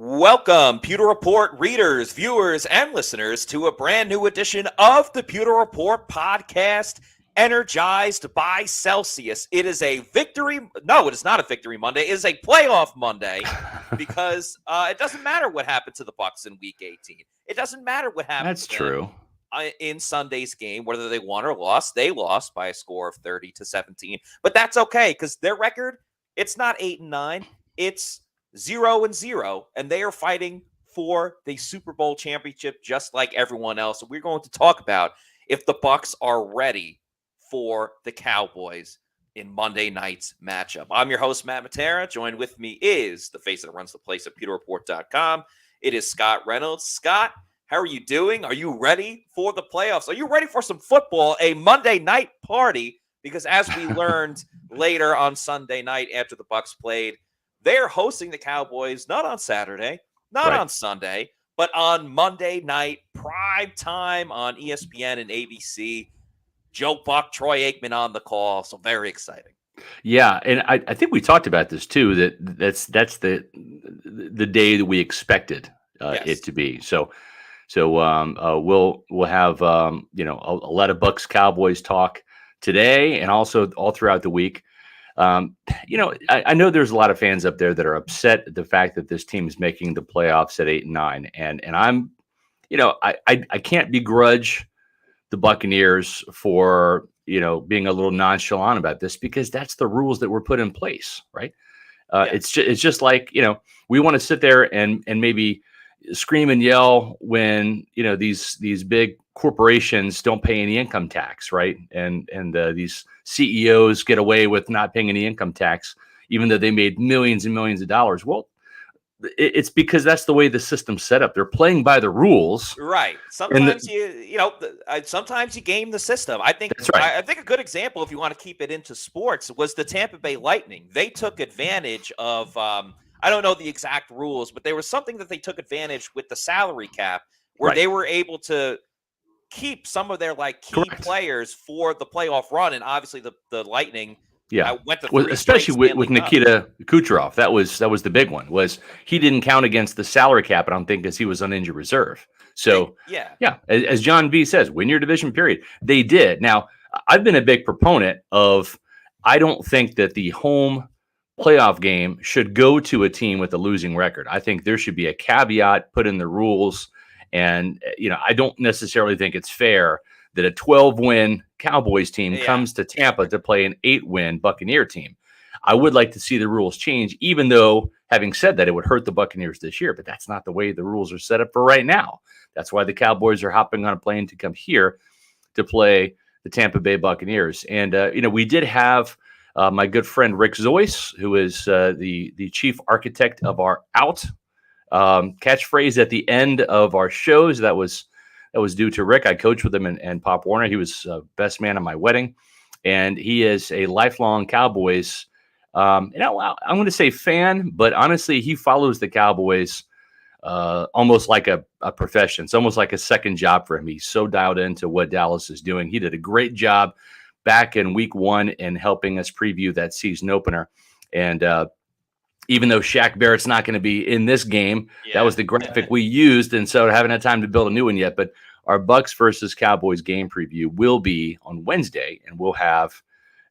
Welcome, Pewter Report readers, viewers, and listeners to a brand new edition of the Pewter Report podcast, Energized by Celsius. It is a victory. No, it is not a victory Monday. It is a playoff Monday because it doesn't matter what happened to the Bucs in Week 18. It doesn't matter what happened That's true. In Sunday's game, whether they won or lost. They lost by a score of 30-17, but that's okay because their record, it's not 8-9. It's 0-0, and they are fighting for the Super Bowl championship just like everyone else. And we're going to talk about if the Bucs are ready for the Cowboys in Monday night's matchup. I'm your host, Matt Matera. Joined with me is the face that runs the place at pewterreport.com. It is Scott Reynolds. Scott, how are you doing? Are you ready for the playoffs? Are you ready for some football, a Monday night party? Because as we learned later on Sunday night after the Bucs played, they're hosting the Cowboys not on Saturday, not on Sunday, but on Monday night, prime time on ESPN and ABC. Joe Buck, Troy Aikman on the call, so very exciting. Yeah, and I think we talked about this too. That's the day that we expected it to be. So we'll have a lot of Bucs Cowboys talk today and also all throughout the week. I know there's a lot of fans up there that are upset at the fact that this team is making the playoffs at 8-9, and I'm, I can't begrudge the Buccaneers for being a little nonchalant about this because that's the rules that were put in place, right? It's just like we want to sit there and maybe scream and yell when these big corporations don't pay any income tax, right? And these CEOs get away with not paying any income tax, even though they made millions and millions of dollars. Well, it's because that's the way the system's set up. They're playing by the rules, right? Sometimes sometimes you game the system. I think that's right. I think a good example, if you want to keep it into sports, was the Tampa Bay Lightning. They took advantage of. I don't know the exact rules, but there was something that they took advantage with the salary cap where they were able to keep some of their key players for the playoff run. And obviously the Lightning went to especially with Nikita Kucherov. That was the big one, was he didn't count against the salary cap, I don't think, because he was on injured reserve. So as John V says, win your division, period. They did. Now, I've been a big proponent of, I don't think that the home playoff game should go to a team with a losing record. I think there should be a caveat put in the rules. And, I don't necessarily think it's fair that a 12-win Cowboys team comes to Tampa to play an 8-win Buccaneer team. I would like to see the rules change, even though, having said that, it would hurt the Buccaneers this year. But that's not the way the rules are set up for right now. That's why the Cowboys are hopping on a plane to come here to play the Tampa Bay Buccaneers. And, we did have my good friend Rick Zoyce, who is the chief architect of our out catchphrase at the end of our shows. That was due to Rick. I coached with him and Pop Warner. He was best man at my wedding, and he is a lifelong Cowboys. I'm going to say fan, but honestly, he follows the Cowboys almost like a profession. It's almost like a second job for him. He's so dialed into what Dallas is doing. He did a great job back in week 1 in helping us preview that season opener. And even though Shaq Barrett's not going to be in this game, that was the graphic we used. And so I haven't had time to build a new one yet. But our Bucs versus Cowboys game preview will be on Wednesday. And we'll have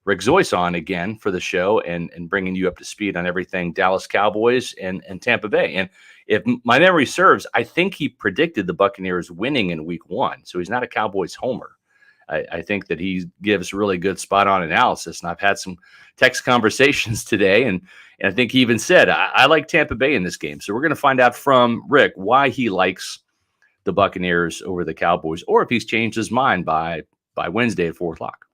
Rick Zoyce on again for the show and bringing you up to speed on everything Dallas Cowboys and Tampa Bay. And if my memory serves, I think he predicted the Buccaneers winning in week 1. So he's not a Cowboys homer. I think that he gives really good spot-on analysis, and I've had some text conversations today, and I think he even said, I like Tampa Bay in this game. So we're going to find out from Rick why he likes the Buccaneers over the Cowboys, or if he's changed his mind by Wednesday at 4 o'clock.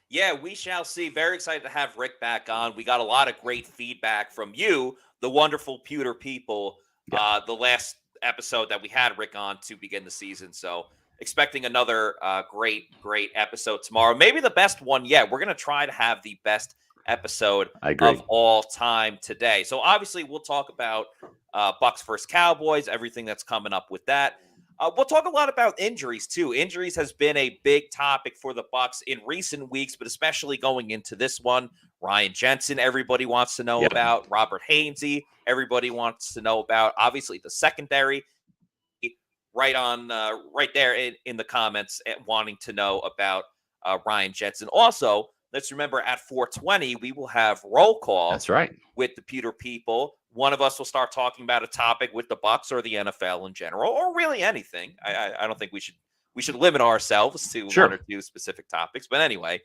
Yeah, we shall see. Very excited to have Rick back on. We got a lot of great feedback from you, the wonderful Pewter people, the last episode that we had Rick on to begin the season. So expecting another great episode tomorrow. Maybe the best one yet. We're going to try to have the best episode of all time today. So obviously we'll talk about Bucs versus Cowboys, everything that's coming up with that. We'll talk a lot about injuries too. Injuries has been a big topic for the Bucs in recent weeks, but especially going into this one. Ryan Jensen, everybody wants to know about. Robert Hainsey, everybody wants to know about. Obviously, the secondary, right there in the comments, wanting to know about Ryan Jensen. Also, let's remember at 4:20 we will have roll call. That's right. With the Pewter people. One of us will start talking about a topic with the Bucs or the NFL in general, or really anything. I don't think we should limit ourselves to one or two specific topics. But anyway,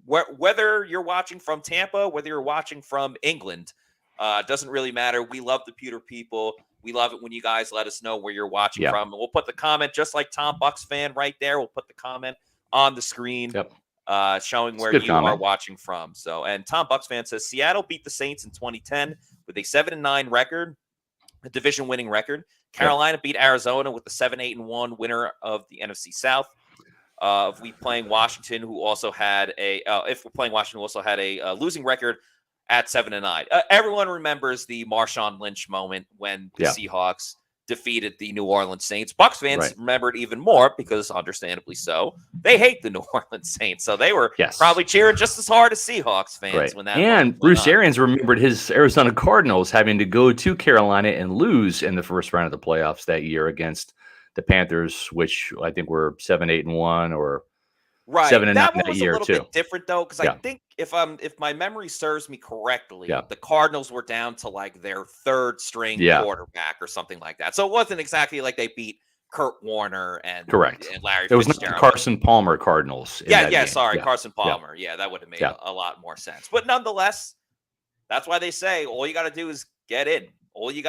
whether you're watching from Tampa, whether you're watching from England, doesn't really matter. We love the Pewter people. We love it when you guys let us know where you're watching from. And we'll put the comment, just like Tom Bucs fan right there. We'll put the comment on the screen. Showing where you are watching from. So, and Tom Bucs fan says Seattle beat the Saints in 2010 with a 7-9 record, a division winning record. Carolina beat Arizona with the 7-8-1 winner of the NFC South. If we're playing Washington, who also had a losing record at 7-9. Everyone remembers the Marshawn Lynch moment when the Seahawks defeated the New Orleans Saints. Bucs fans remember it even more because, understandably so, they hate the New Orleans Saints. So they were probably cheering just as hard as Seahawks fans when that. And Bruce Arians remembered his Arizona Cardinals having to go to Carolina and lose in the first round of the playoffs that year against the Panthers, which I think were 7-8-1 or 7-9 that year too. That was a little bit different though, because I think if my memory serves me correctly, the Cardinals were down to like their third string quarterback or something like that. So it wasn't exactly like they beat Kurt Warner and Larry Fitzgerald. It was not the Carson Palmer Cardinals. Carson Palmer. Yeah, that would have made a lot more sense. But nonetheless, that's why they say all you got to do is get in. You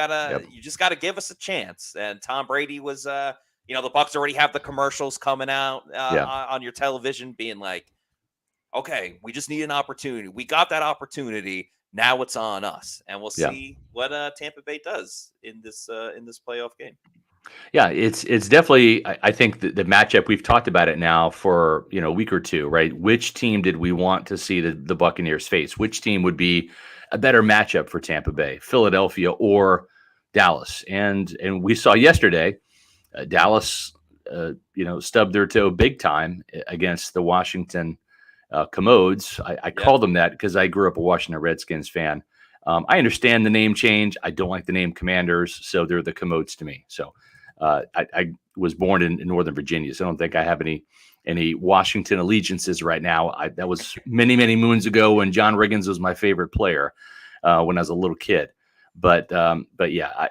just got to give us a chance. And Tom Brady was the Bucs already have the commercials coming out on your television being like, okay, we just need an opportunity. We got that opportunity. Now it's on us. And we'll see what Tampa Bay does in this playoff game. Yeah, it's definitely, I think the matchup, we've talked about it now for, a week or two, right? Which team did we want to see the Buccaneers face? Which team would be a better matchup for Tampa Bay, Philadelphia or Dallas? And we saw yesterday, Dallas, stubbed their toe big time against the Washington Commodes. I call them that because I grew up a Washington Redskins fan. I understand the name change. I don't like the name Commanders, so they're the Commodes to me. So I was born in Northern Virginia, so I don't think I have any Washington allegiances right now. That was many, many moons ago when John Riggins was my favorite player when I was a little kid. But yeah,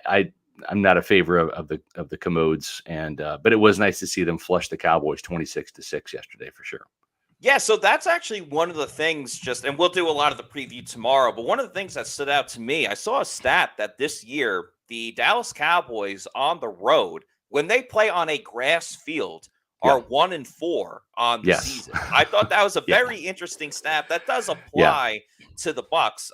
I'm not a favor of the Commodes, but it was nice to see them flush the Cowboys 26-6 yesterday for sure. Yeah, so that's actually one of the things and we'll do a lot of the preview tomorrow, but one of the things that stood out to me, I saw a stat that this year, the Dallas Cowboys on the road, when they play on a grass field, are 1-4 on the season. I thought that was a very interesting stat. That does apply to the Bucs.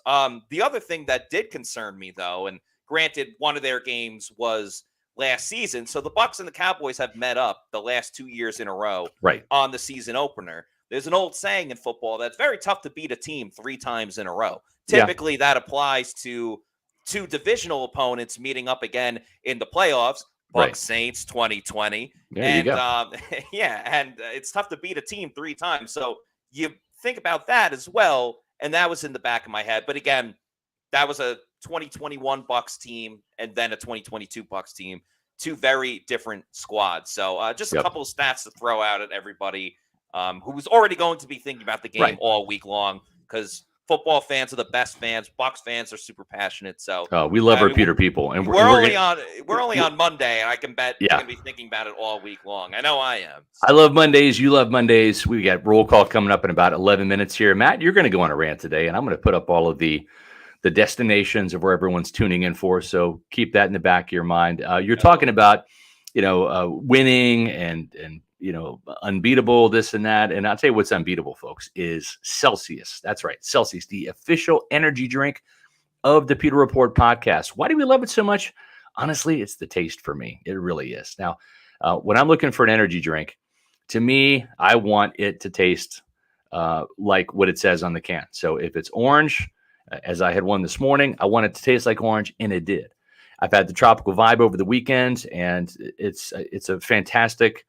The other thing that did concern me, though, and granted, one of their games was last season, so the Bucs and the Cowboys have met up the last 2 years in a row on the season opener. There's an old saying in football that's very tough to beat a team 3 times in a row. Typically, that applies to 2 divisional opponents meeting up again in the playoffs. Bucs Saints 2020. And it's tough to beat a team 3 times. So you think about that as well, and that was in the back of my head. But again, that was a 2021 Bucs team and then a 2022 Bucs team. 2 very different squads. So just a couple of stats to throw out at everybody who was already going to be thinking about the game all week long, because football fans are the best fans. Bucs fans are super passionate. So we love our Pewter people, and we're only on Monday, and I can bet you're gonna be thinking about it all week long. I know I am. So. I love Mondays. You love Mondays. We got roll call coming up in about 11 minutes here. Matt, you're going to go on a rant today, and I'm going to put up all of the destinations of where everyone's tuning in for. So keep that in the back of your mind. You're talking about, winning and unbeatable, this and that. And I'll tell you what's unbeatable, folks, is Celsius. That's right. Celsius, the official energy drink of the Pewter Report podcast. Why do we love it so much? Honestly, it's the taste for me. It really is. Now, when I'm looking for an energy drink, to me, I want it to taste like what it says on the can. So if it's orange, as I had one this morning, I want it to taste like orange, and it did. I've had the tropical vibe over the weekend, and it's a fantastic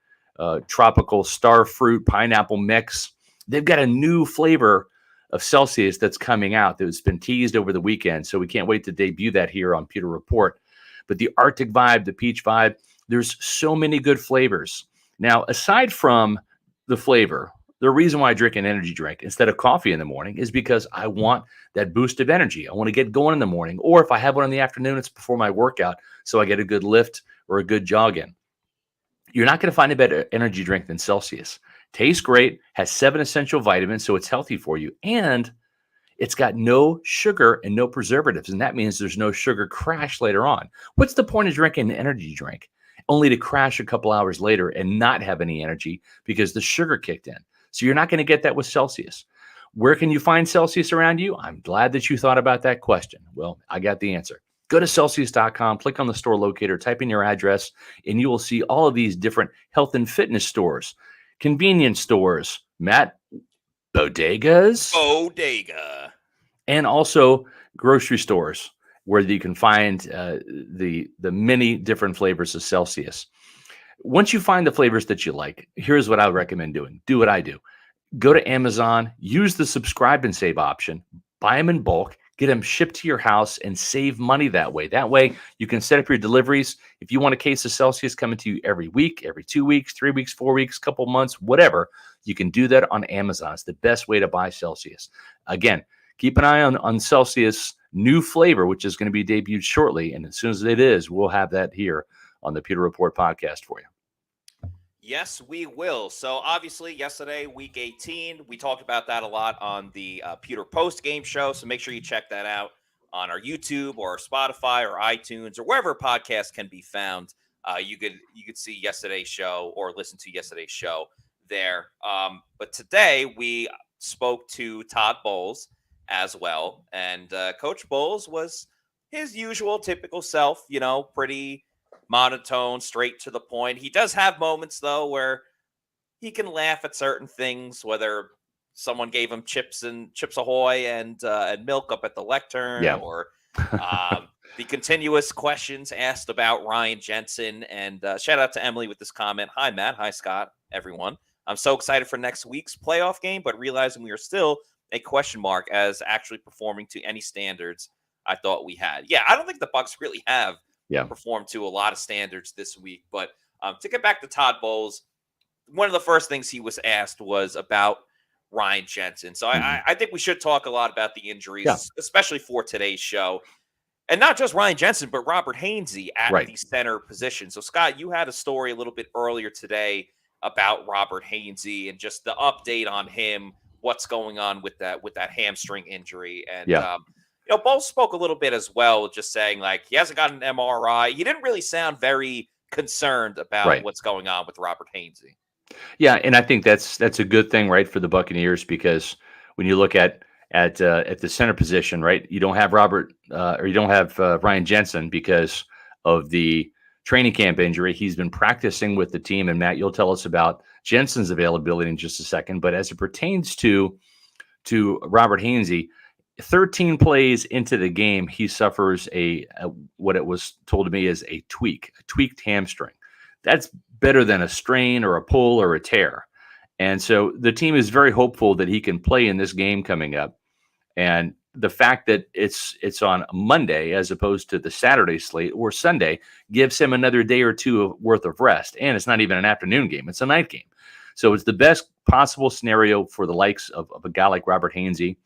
tropical star fruit pineapple mix. They've got a new flavor of Celsius that's coming out that's been teased over the weekend. So we can't wait to debut that here on Pewter Report. But the Arctic vibe, the peach vibe, there's so many good flavors. Now, aside from the flavor, the reason why I drink an energy drink instead of coffee in the morning is because I want that boost of energy. I want to get going in the morning. Or if I have one in the afternoon, it's before my workout, so I get a good lift or a good jog in. You're not going to find a better energy drink than Celsius. Tastes great, has 7 essential vitamins, so it's healthy for you. And it's got no sugar and no preservatives. And that means there's no sugar crash later on. What's the point of drinking an energy drink? Only to crash a couple hours later and not have any energy because the sugar kicked in. So you're not going to get that with Celsius. Where can you find Celsius around you? I'm glad that you thought about that question. Well, I got the answer. Go to Celsius.com, click on the store locator, type in your address, and you will see all of these different health and fitness stores, convenience stores, Matt, bodegas. Bodega. And also grocery stores where you can find the many different flavors of Celsius. Once you find the flavors that you like, here's what I would recommend doing. Do what I do. Go to Amazon, use the subscribe and save option, buy them in bulk, get them shipped to your house, and save money that way. That way, you can set up your deliveries. If you want a case of Celsius coming to you every week, every 2 weeks, 3 weeks, 4 weeks, couple months, whatever, you can do that on Amazon. It's the best way to buy Celsius. Again, keep an eye on Celsius' new flavor, which is going to be debuted shortly. And as soon as it is, we'll have that here on the Pewter Report podcast for you. Yes, we will. So obviously yesterday, week 18, we talked about that a lot on the Pewter post game show. So make sure you check that out on our YouTube or Spotify or iTunes or wherever podcasts can be found. You could see yesterday's show or listen to yesterday's show there. But today we spoke to Todd Bowles as well. And Coach Bowles was his usual typical self, pretty monotone, straight to the point. He does have moments, though, where he can laugh at certain things, whether someone gave him Chips Ahoy and milk up at the lectern, or the continuous questions asked about Ryan Jensen. And shout out to Emily with this comment. Hi, Matt. Hi, Scott. Everyone. I'm so excited for next week's playoff game, but realizing we are still a question mark as actually performing to any standards I thought we had. Yeah, I don't think the Bucs really have performed to a lot of standards this week. But to get back to Todd Bowles, one of the first things he was asked was about Ryan Jensen. So I think we should talk a lot about the injuries, especially for today's show. And not just Ryan Jensen, but Robert Hainsey at the center position. So, Scott, you had a story a little bit earlier today about Robert Hainsey and just the update on him, what's going on with that hamstring injury. And Bowles spoke a little bit as well, just saying like he hasn't got an MRI. He didn't really sound very concerned about what's going on with Robert Hainsey. Yeah, and I think that's a good thing, right, for the Buccaneers, because when you look at the center position, right, you don't have Ryan Jensen because of the training camp injury. He's been practicing with the team, and Matt, you'll tell us about Jensen's availability in just a second. But as it pertains to Robert Hainsey, 13 plays into the game, he suffers what it was told to me is a tweaked hamstring. That's better than a strain or a pull or a tear. And so the team is very hopeful that he can play in this game coming up. And the fact that it's on Monday as opposed to the Saturday slate or Sunday gives him another day or two worth of rest. And it's not even an afternoon game. It's a night game. So it's the best possible scenario for the likes of a guy like Robert Hainsey.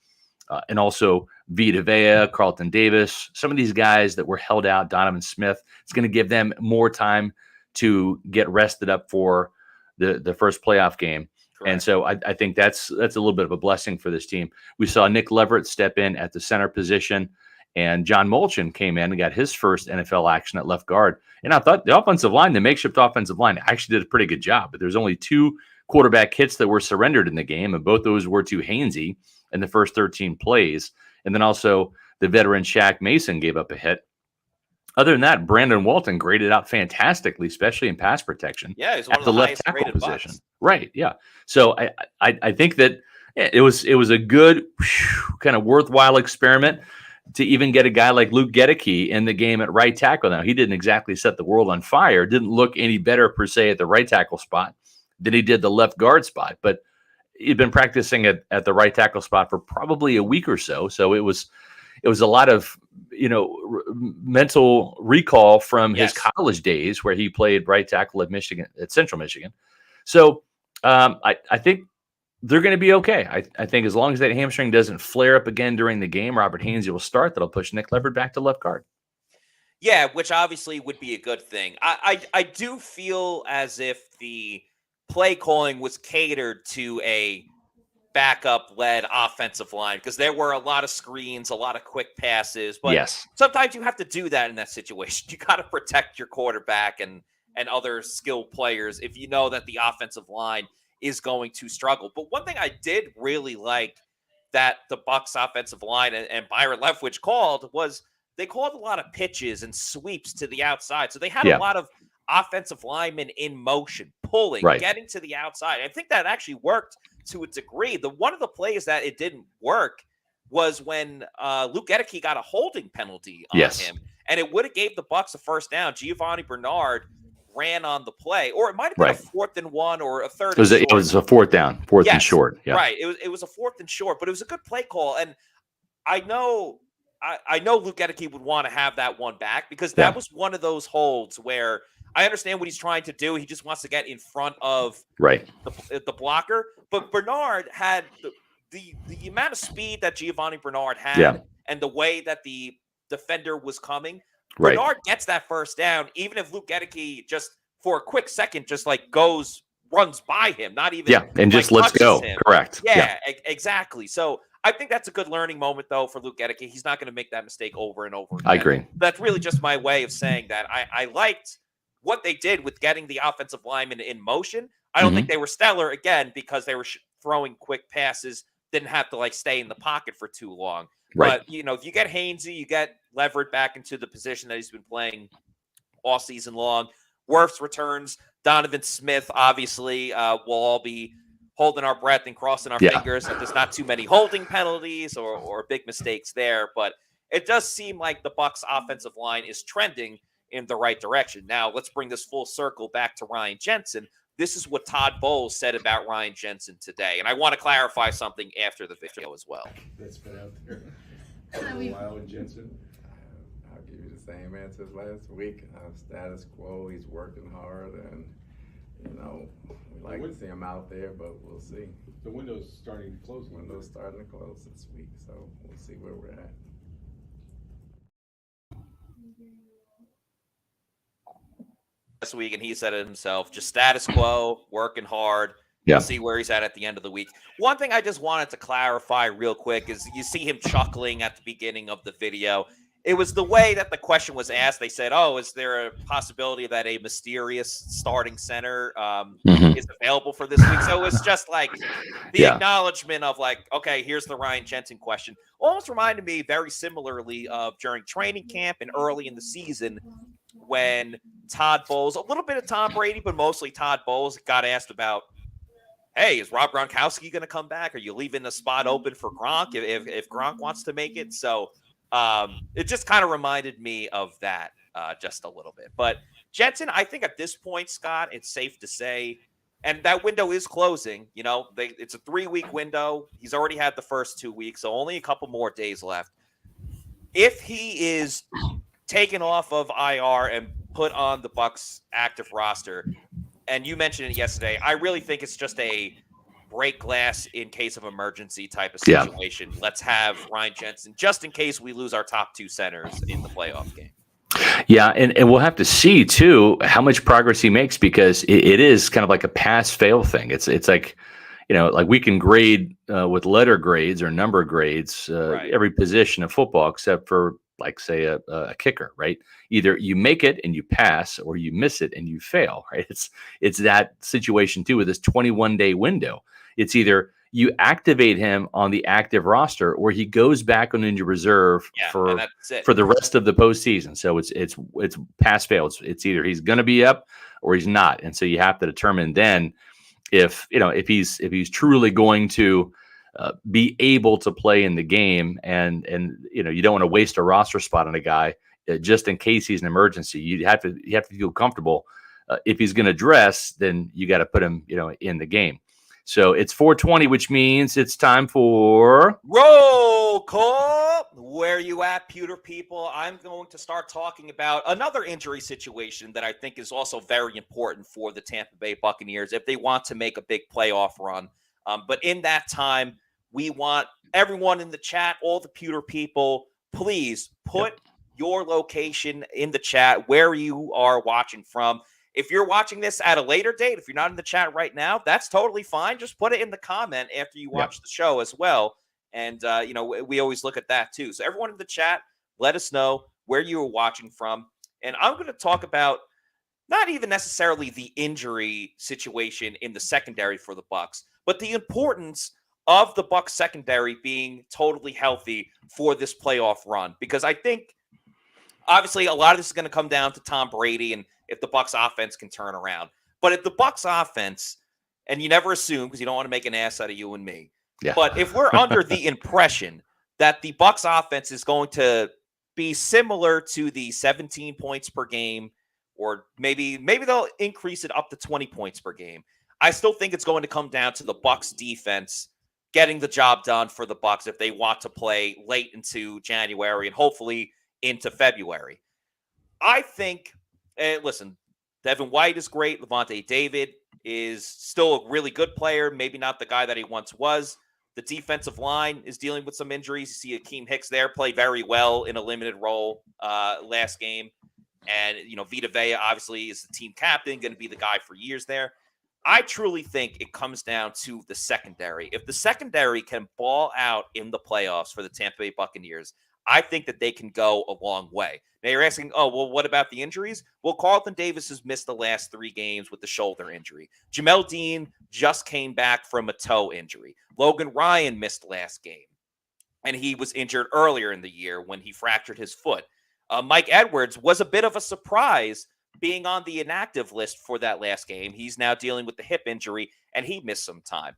And also Vita, Carlton Davis, some of these guys that were held out, Donovan Smith. It's going to give them more time to get rested up for the first playoff game. Correct. And so I think that's a little bit of a blessing for this team. We saw Nick Leverett step in at the center position, and John Molchan came in and got his first NFL action at left guard. And I thought the makeshift offensive line, actually did a pretty good job. But there's only 2 quarterback hits that were surrendered in the game, and both those were to Hainsey in the first 13 plays. And then also the veteran Shaq Mason gave up a hit. Other than that, Brandon Walton graded out fantastically, especially in pass protection. Yeah, he's one of the left tackle position. Bucks. Right, yeah. So I think that it was a good kind of worthwhile experiment to even get a guy like Luke Gedeke in the game at right tackle. Now, he didn't exactly set the world on fire, didn't look any better per se at the right tackle spot than he did the left guard spot. But he'd been practicing at the right tackle spot for probably a week or so. So it was a lot of, mental recall from his college days where he played right tackle at Central Michigan. So I think they're going to be okay. I think as long as that hamstring doesn't flare up again during the game, Robert Hainsey will start. That'll push Nick Leverett back to left guard. Yeah, which obviously would be a good thing. I do feel as if the play calling was catered to a backup-led offensive line because there were a lot of screens, a lot of quick passes. But sometimes you have to do that in that situation. You got to protect your quarterback and other skilled players if you know that the offensive line is going to struggle. But one thing I did really like that the Bucs offensive line and Byron Leftwich called was they called a lot of pitches and sweeps to the outside. So they had a lot of offensive linemen in motion, pulling, getting to the outside. I think that actually worked to a degree. One of the plays that it didn't work was when Luke Gedeke got a holding penalty on him, and it would have gave the Bucs a first down. Giovanni Bernard ran on the play, or it might have been a 4th and 1 or a 3rd. It was a 4th down, 4th and short. Yeah. Right. It was a 4th and short, but it was a good play call. And I know Luke Gedeke would want to have that one back because that was one of those holds where I understand what he's trying to do. He just wants to get in front of the blocker. But Bernard had the amount of speed that Giovanni Bernard had and the way that the defender was coming. Bernard gets that first down, even if Luke Gedeke just for a quick second just like runs by him, not even and just lets go. Him. Correct. Yeah, exactly. So I think that's a good learning moment, though, for Luke Gedeke. He's not going to make that mistake over and over again. I agree. That's really just my way of saying that. I liked what they did with getting the offensive linemen in motion. I don't think they were stellar, again, because they were throwing quick passes, didn't have to, stay in the pocket for too long. Right. But, if you get Hainsey, you get Leverett back into the position that he's been playing all season long. Wirfs returns. Donovan Smith, obviously, will all be holding our breath and crossing our fingers that there's not too many holding penalties or big mistakes there. But it does seem like the Bucs offensive line is trending in the right direction. Now, let's bring this full circle back to Ryan Jensen. This is what Todd Bowles said about Ryan Jensen today. And I want to clarify something after the video as well. That's been out there for a while with Jensen. I'll give you the same answer as last week. Status quo, he's working hard, and, we like to see him out there, but we'll see. The window's starting to close. Window's starting to close this week, so we'll see where we're at. This week, and he said it himself, just status quo, working hard. We'll see where he's at the end of the week. One thing I just wanted to clarify real quick is you see him chuckling at the beginning of the video. It was the way that the question was asked. They said, is there a possibility that a mysterious starting center is available for this week? So it was just like the acknowledgement of okay, here's the Ryan Jensen question. Almost reminded me very similarly of during training camp and early in the season when Todd Bowles, a little bit of Tom Brady, but mostly Todd Bowles, got asked about, hey, is Rob Gronkowski going to come back? Are you leaving the spot open for Gronk if Gronk wants to make it? So it just kind of reminded me of that just a little bit. But Jensen, I think at this point, Scott, it's safe to say, and that window is closing. It's a 3-week window. He's already had the first 2 weeks, so only a couple more days left. If he is taken off of IR and put on the Bucs active roster, and you mentioned it yesterday, I really think it's just a break glass in case of emergency type of situation. Let's have Ryan Jensen just in case we lose our top 2 centers in the playoff game. Yeah, and we'll have to see too how much progress he makes, because it is kind of like a pass-fail thing. It's like, like we can grade with letter grades or number grades every position of football except for say a kicker, right? Either you make it and you pass, or you miss it and you fail, right? It's that situation too with this 21-day window. It's either you activate him on the active roster, or he goes back on injured reserve for the rest of the postseason. So it's pass fail. It's either he's going to be up or he's not, and so you have to determine then if he's truly going to be able to play in the game, and you don't want to waste a roster spot on a guy just in case he's an emergency. You have to feel comfortable. If he's going to dress, then you got to put him in the game. So it's 4:20, which means it's time for roll call. Where you at, Pewter people? I'm going to start talking about another injury situation that I think is also very important for the Tampa Bay Buccaneers if they want to make a big playoff run. But in that time, we want everyone in the chat, all the Pewter people, please put your location in the chat, where you are watching from. If you're watching this at a later date, if you're not in the chat right now, that's totally fine. Just put it in the comment after you watch the show as well. And, we always look at that too. So everyone in the chat, let us know where you are watching from. And I'm going to talk about not even necessarily the injury situation in the secondary for the Bucs, but the importance of the Bucs secondary being totally healthy for this playoff run. Because I think, obviously, a lot of this is going to come down to Tom Brady and if the Bucs offense can turn around. But if the Bucs offense, and you never assume because you don't want to make an ass out of you and me, but if we're under the impression that the Bucs offense is going to be similar to the 17 points per game, or maybe they'll increase it up to 20 points per game, I still think it's going to come down to the Bucs defense getting the job done for the Bucs if they want to play late into January and hopefully into February. I think, listen, Devin White is great. Lavonte David is still a really good player, maybe not the guy that he once was. The defensive line is dealing with some injuries. You see Akeem Hicks there play very well in a limited role last game. And, Vita obviously is the team captain, going to be the guy for years there. I truly think it comes down to the secondary. If the secondary can ball out in the playoffs for the Tampa Bay Buccaneers, I think that they can go a long way. Now you're asking, what about the injuries? Well, Carlton Davis has missed the last 3 games with the shoulder injury. Jamel Dean just came back from a toe injury. Logan Ryan missed last game, and he was injured earlier in the year when he fractured his foot. Mike Edwards was a bit of a surprise being on the inactive list for that last game. He's now dealing with the hip injury, and he missed some time.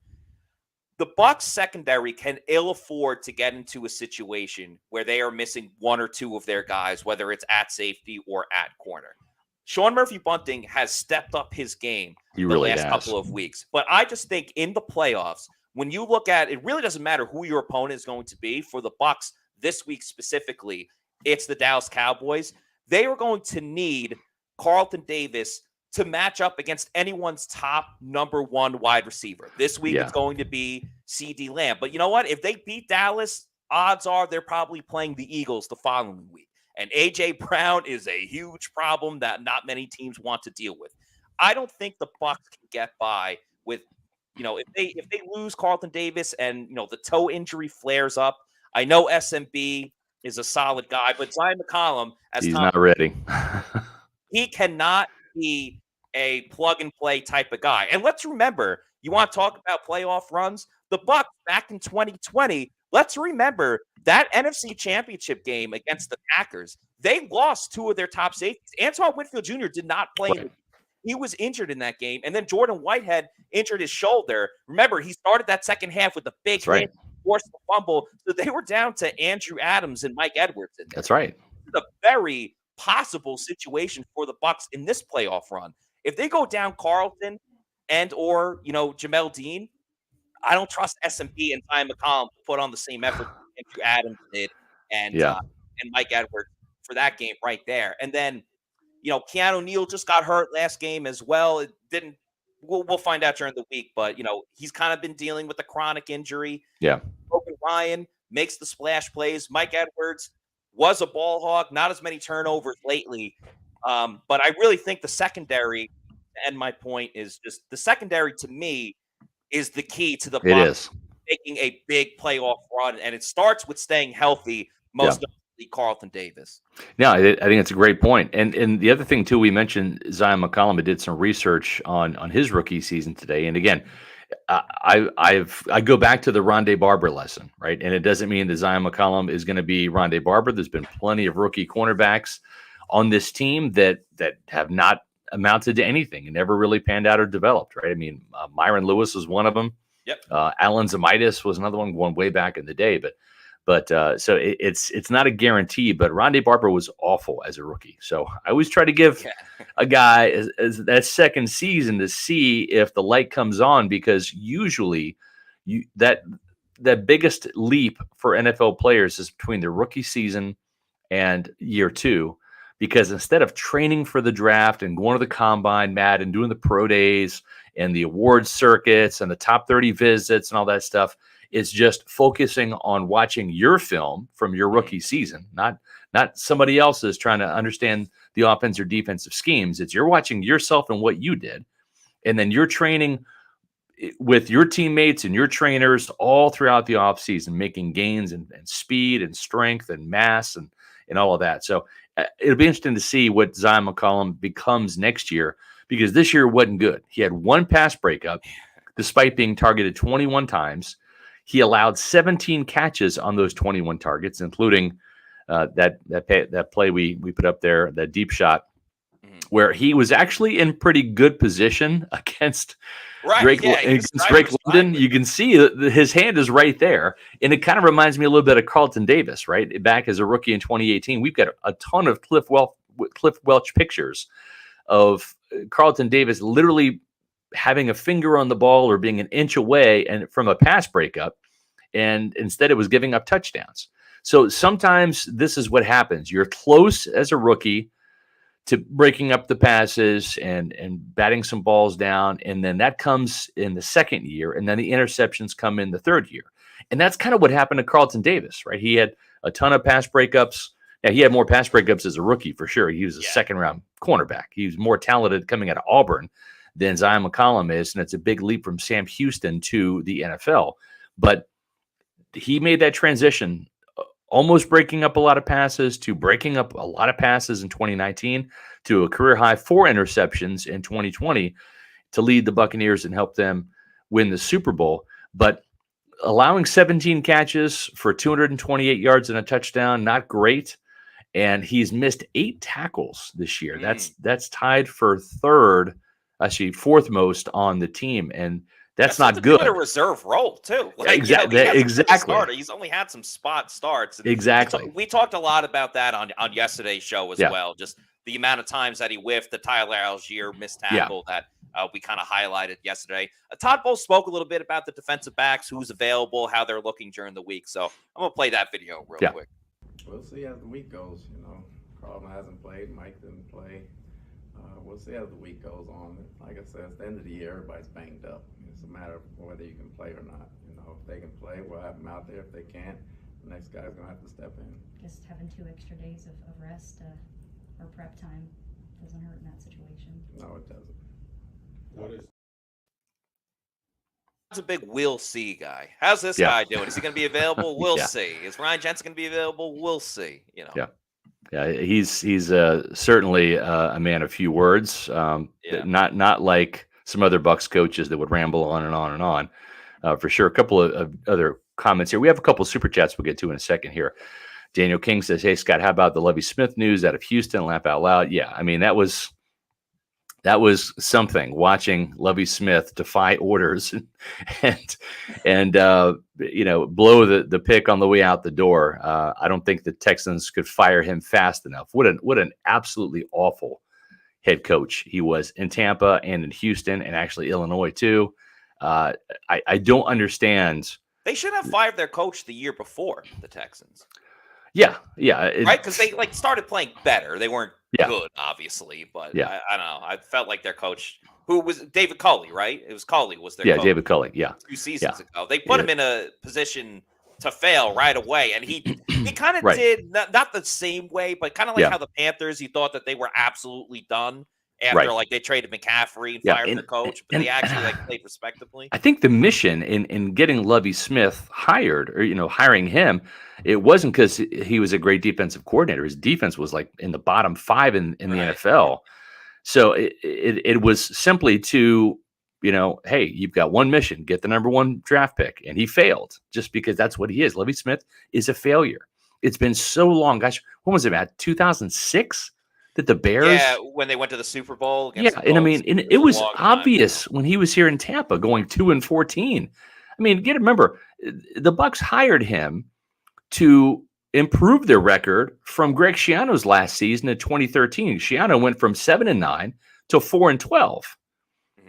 The Bucs secondary can ill afford to get into a situation where they are missing 1 or 2 of their guys, whether it's at safety or at corner. Sean Murphy-Bunting has stepped up his game last couple of weeks. But I just think in the playoffs, when you look at it, really doesn't matter who your opponent is going to be. For the Bucs this week specifically, it's the Dallas Cowboys. They are going to need Carlton Davis to match up against anyone's top number 1 wide receiver. This week it's going to be CD Lamb. But you know what? If they beat Dallas, odds are they're probably playing the Eagles the following week. And A.J. Brown is a huge problem that not many teams want to deal with. I don't think the Bucs can get by with, if they lose Carlton Davis and, the toe injury flares up. I know SMB is a solid guy, but Zion McCollum, he's not ready. He cannot be a plug-and-play type of guy. And let's remember, you want to talk about playoff runs? The Bucs back in 2020, let's remember that NFC Championship game against the Packers. They lost 2 of their top safeties. Antoine Winfield Jr. did not play. Right. He was injured in that game. And then Jordan Whitehead injured his shoulder. Remember, he started that second half with a big hit, forced the fumble. So they were down to Andrew Adams and Mike Edwards in there. That's right. It's a very possible situation for the Bucs in this playoff run. If they go down Carlton and or Jamel Dean, I don't trust SMB and Zion McCollum to put on the same effort Andrew Adams did and Mike Edwards for that game right there. And then Keanu Neal just got hurt last game as well. It didn't. We'll find out during the week, but he's kind of been dealing with a chronic injury. Yeah. Logan Ryan makes the splash plays. Mike Edwards was a ball hog, not as many turnovers lately. But I really think the secondary, and my point is just the secondary to me is the key to the Bucs making a big playoff run. And it starts with staying healthy, most of Carlton Davis. Yeah, I think it's a great point. And the other thing too, we mentioned Zion McCollum. I did some research on his rookie season today. And again, I go back to the Rondé Barber lesson, right? And it doesn't mean that Zion McCollum is going to be Rondé Barber. There's been plenty of rookie cornerbacks on this team that have not amounted to anything and never really panned out or developed, right? I mean, Myron Lewis was one of them. Yep. Alan Zamitis was another one going way back in the day. But But so it's not a guarantee. But Rondé Barber was awful as a rookie. So I always try to give a guy as that second season to see if the light comes on, because usually that biggest leap for NFL players is between their rookie season and year 2, because instead of training for the draft and going to the combine, Matt, and doing the pro days and the award circuits and the top 30 visits and all that stuff, it's just focusing on watching your film from your rookie season, not somebody else's trying to understand the offense or defensive schemes. It's you're watching yourself and what you did, and then you're training with your teammates and your trainers all throughout the offseason, making gains and speed and strength and mass and all of that. So it'll be interesting to see what Zion McCollum becomes next year, because this year wasn't good. He had 1 pass breakup despite being targeted 21 times. He allowed 17 catches on those 21 targets, including that play we put up there, that deep shot, where he was actually in pretty good position against Drake London. You can see his hand is right there. And it kind of reminds me a little bit of Carlton Davis, right? Back as a rookie in 2018, we've got a ton of Cliff Welch pictures of Carlton Davis literally having a finger on the ball or being an inch away and from a pass breakup, and instead it was giving up touchdowns. So sometimes this is what happens. You're close as a rookie to breaking up the passes and batting some balls down, and then that comes in the second year, and then the interceptions come in the third year. And that's kind of what happened to Carlton Davis, right? He had a ton of pass breakups. Now, he had more pass breakups as a rookie for sure. He was a second-round cornerback. He was more talented coming out of Auburn than Zion McCollum is, and it's a big leap from Sam Houston to the NFL. But he made that transition, almost breaking up a lot of passes to breaking up a lot of passes in 2019 to a career high 4 interceptions in 2020 to lead the Buccaneers and help them win the Super Bowl. But allowing 17 catches for 228 yards and a touchdown, not great. And he's missed 8 tackles this year. That's tied for fourth most on the team. And that's not good. A reserve role too. Exactly. He's only had some spot starts. Exactly. We talked a lot about that on yesterday's show as well. Just the amount of times that he whiffed, the Tyler Algier missed tackle that we kind of highlighted yesterday. Todd Bowles spoke a little bit about the defensive backs, who's available, how they're looking during the week. So I'm gonna play that video real quick. We'll see as the week goes. Carlton hasn't played. Mike didn't play. We'll see as the week goes on. Like I said, at the end of the year, everybody's banged up. It's a matter of whether you can play or not. If they can play, we'll have them out there. If they can't, the next guy's going to have to step in. Just having 2 extra days of rest or prep time doesn't hurt in that situation. No, it doesn't. What is? That's a big we'll see guy. How's this guy doing? Is he going to be available? We'll see. Is Ryan Jensen going to be available? We'll see. Yeah, he's certainly a man of few words. Not like some other Bucs coaches that would ramble on and on and on. For sure. A couple of other comments here. We have a couple of super chats we'll get to in a second here. Daniel King says, "Hey Scott, how about the Lovie Smith news out of Houston? Laugh out loud." Yeah, I mean that was something. Watching Lovie Smith defy orders and blow the pick on the way out the door. I don't think the Texans could fire him fast enough. What an absolutely awful head coach he was in Tampa and in Houston and actually Illinois too. I don't understand. They should have fired their coach the year before the Texans. Yeah. Right, because they started playing better. They weren't good, obviously, but I don't know. I felt like their coach, who was David Culley, right? It was Culley was their coach. David Culley, 2 seasons ago. They put him in a position to fail right away, and he kind of did not the same way, but kind of like how the Panthers, you thought that they were absolutely done after they traded McCaffrey and fired their coach, but they actually played respectably. I think the mission in getting Lovie Smith hired, or hiring him, it wasn't because he was a great defensive coordinator. His defense was in the bottom 5 in the NFL. So it was simply to, hey, you've got one mission, get the number 1 draft pick, and he failed just because that's what he is. Lovie Smith is a failure. It's been so long. Gosh, when was it, Matt? 2006? That the Bears, when they went to the Super Bowl. And I mean, it was obvious when he was here in Tampa, going 2-14. I mean, remember, the Bucs hired him to improve their record from Greg Schiano's last season in 2013. Schiano went from 7-9 to 4-12.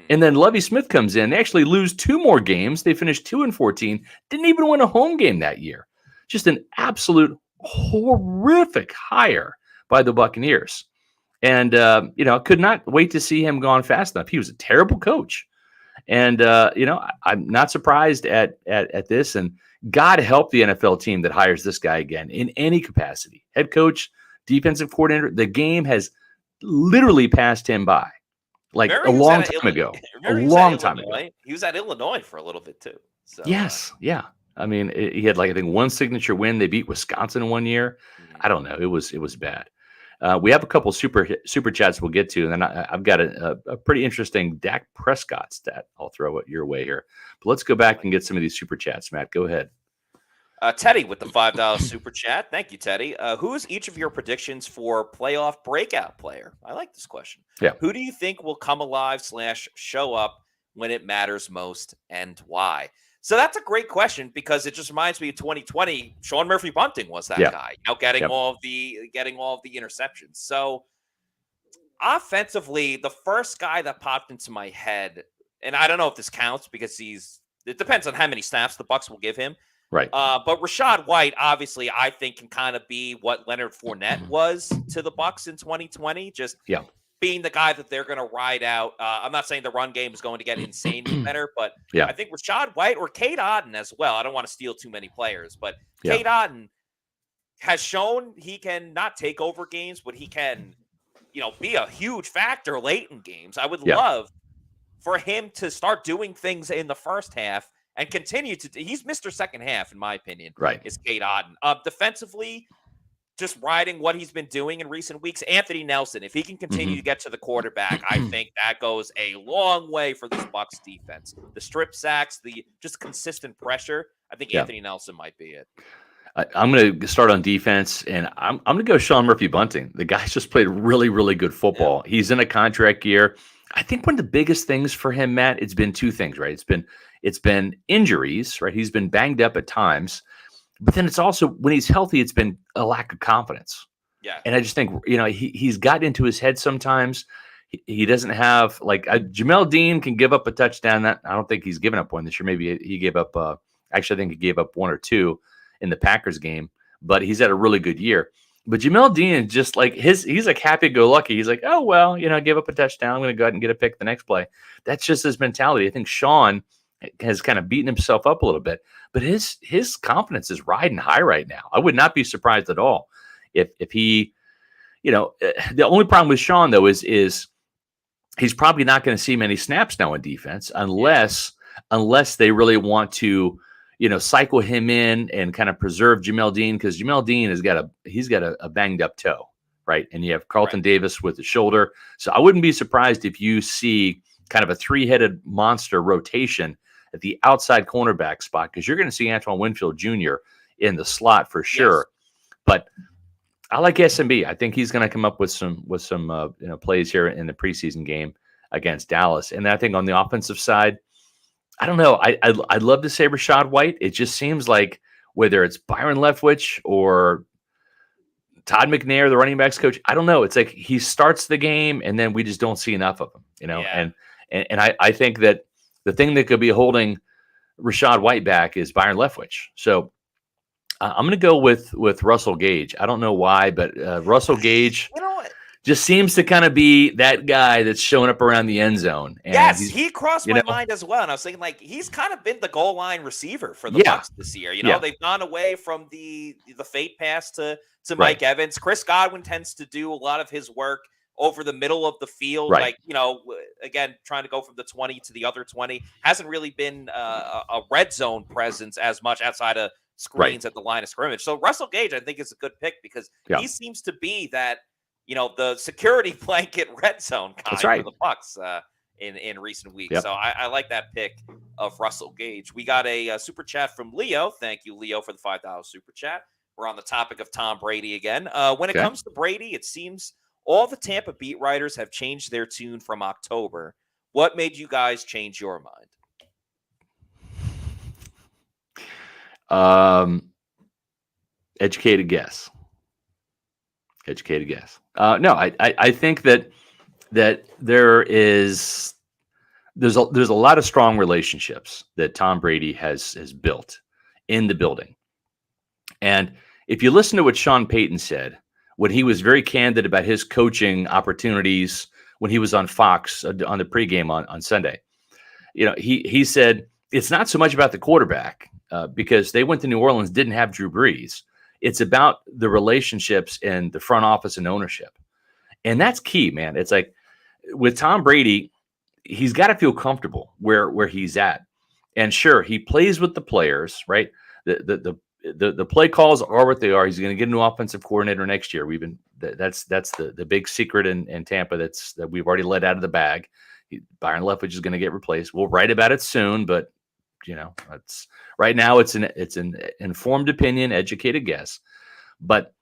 And then Lovie Smith comes in. They actually lose 2 more games. They finished 2-14. Didn't even win a home game that year. Just an absolute horrific hire by the Buccaneers. And, could not wait to see him gone fast enough. He was a terrible coach. And, I'm not surprised at this. And God help the NFL team that hires this guy again in any capacity. Head coach, defensive coordinator. The game has literally passed him by. Like a long time ago. A long time ago. He was at Illinois for a little bit too. So, yes. Yeah. I mean, he had I think 1 signature win. They beat Wisconsin 1 year. I don't know. It was bad. We have a couple super chats we'll get to, and then I've got a pretty interesting Dak Prescott stat I'll throw it your way here. But let's go back and get some of these super chats. Matt, go ahead. Teddy with the $5 super chat. Thank you, Teddy. Who is each of your predictions for playoff breakout player? I like this question. Yeah. Who do you think will come alive / show up when it matters most, and why? So that's a great question, because it just reminds me of 2020. Sean Murphy Bunting was that guy, getting all of the interceptions. So offensively, the first guy that popped into my head, and I don't know if this counts because it depends on how many snaps the Bucs will give him. Right. But Rachaad White, obviously, I think can kind of be what Leonard Fournette was to the Bucs in 2020. Just being the guy that they're going to ride out. I'm not saying the run game is going to get insanely better, but I think Rachaad White or Cade Otton as well. I don't want to steal too many players, but Cade Otton has shown he can not take over games, but he can, be a huge factor late in games. I would love for him to start doing things in the first half and continue to. He's Mr. Second Half, in my opinion. Right. Is Cade Otton. Defensively, just riding what he's been doing in recent weeks. Anthony Nelson, if he can continue to get to the quarterback, I think that goes a long way for this Bucs defense. The strip sacks, the just consistent pressure. I think Anthony Nelson might be it. I'm going to start on defense, and I'm going to go Sean Murphy Bunting. The guy's just played really, really good football. Yeah. He's in a contract year. I think one of the biggest things for him, Matt, it's been 2 things, right? It's been injuries, right? He's been banged up at times, but then it's also when he's healthy, it's been a lack of confidence. Yeah. And I just think, he's got into his head sometimes. He doesn't have Jamel Dean can give up a touchdown. That I don't think he's given up one this year. Maybe he gave up. Actually, I think he gave up 1 or 2 in the Packers game, but he's had a really good year. But Jamel Dean is just he's like happy-go-lucky. He's like, oh, well, I gave up a touchdown. I'm going to go ahead and get a pick the next play. That's just his mentality. I think Sean has kind of beaten himself up a little bit, but his confidence is riding high right now. I would not be surprised at all if he, the only problem with Sean though is he's probably not going to see many snaps now in defense unless they really want to, cycle him in and kind of preserve Jamel Dean, because Jamel Dean has got a banged up toe, right? And you have Carlton Davis with the shoulder. So I wouldn't be surprised if you see kind of a 3-headed monster rotation at the outside cornerback spot, because you're going to see Antoine Winfield Jr. in the slot for sure. Yes. But I like SMB. I think he's going to come up with some plays here in the preseason game against Dallas. And I think on the offensive side, I don't know. I'd love to say Rachaad White. It just seems like whether it's Byron Leftwich or Todd McNair, the running backs coach, I don't know. It's like he starts the game and then we just don't see enough of him, And I think that the thing that could be holding Rachaad White back is Byron Leftwich. So I'm going to go with Russell Gage. I don't know why, but Russell Gage just seems to kind of be that guy that's showing up around the end zone. And yes, he crossed my mind as well. And I was thinking, he's kind of been the goal line receiver for the Bucs this year. They've gone away from the fade pass to Mike Evans. Chris Godwin tends to do a lot of his work over the middle of the field, again, trying to go from the 20 to the other 20. Hasn't really been a red zone presence as much outside of screens at the line of scrimmage. So Russell Gage, I think, is a good pick because he seems to be that, the security blanket red zone guy for the Bucs in recent weeks. Yep. So I like that pick of Russell Gage. We got a super chat from Leo. Thank you, Leo, for the $5 super chat. We're on the topic of Tom Brady again. When it comes to Brady, it seems all the Tampa beat writers have changed their tune from October. What made you guys change your mind? Educated guess. Educated guess. No, I think that there's a lot of strong relationships that Tom Brady has built in the building. And if you listen to what Sean Payton said when he was very candid about his coaching opportunities when he was on Fox on the pregame on Sunday, he said it's not so much about the quarterback because they went to New Orleans, didn't have Drew Brees. It's about the relationships in the front office and ownership. And that's key, man. It's like with Tom Brady, he's got to feel comfortable where he's at. And sure, he plays with the players, right? The play calls are what they are. He's going to get a new offensive coordinator next year. That's the big secret in Tampa that we've already let out of the bag. Byron Leftwich is going to get replaced. We'll write about it soon, but it's right now it's an informed opinion, educated guess. But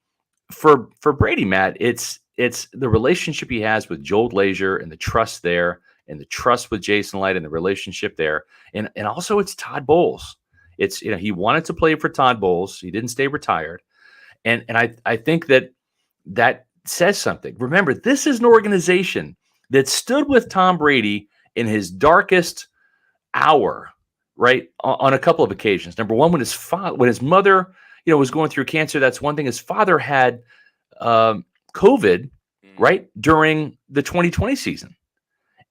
for Brady, Matt, it's the relationship he has with Joel Glazier and the trust there, and the trust with Jason Light and the relationship there, and also it's Todd Bowles. It's he wanted to play for Todd Bowles. He didn't stay retired, and I think that says something. Remember, this is an organization that stood with Tom Brady in his darkest hour, right? On a couple of occasions. Number one, when his mother, was going through cancer. That's one thing. His father had COVID, right, during the 2020 season.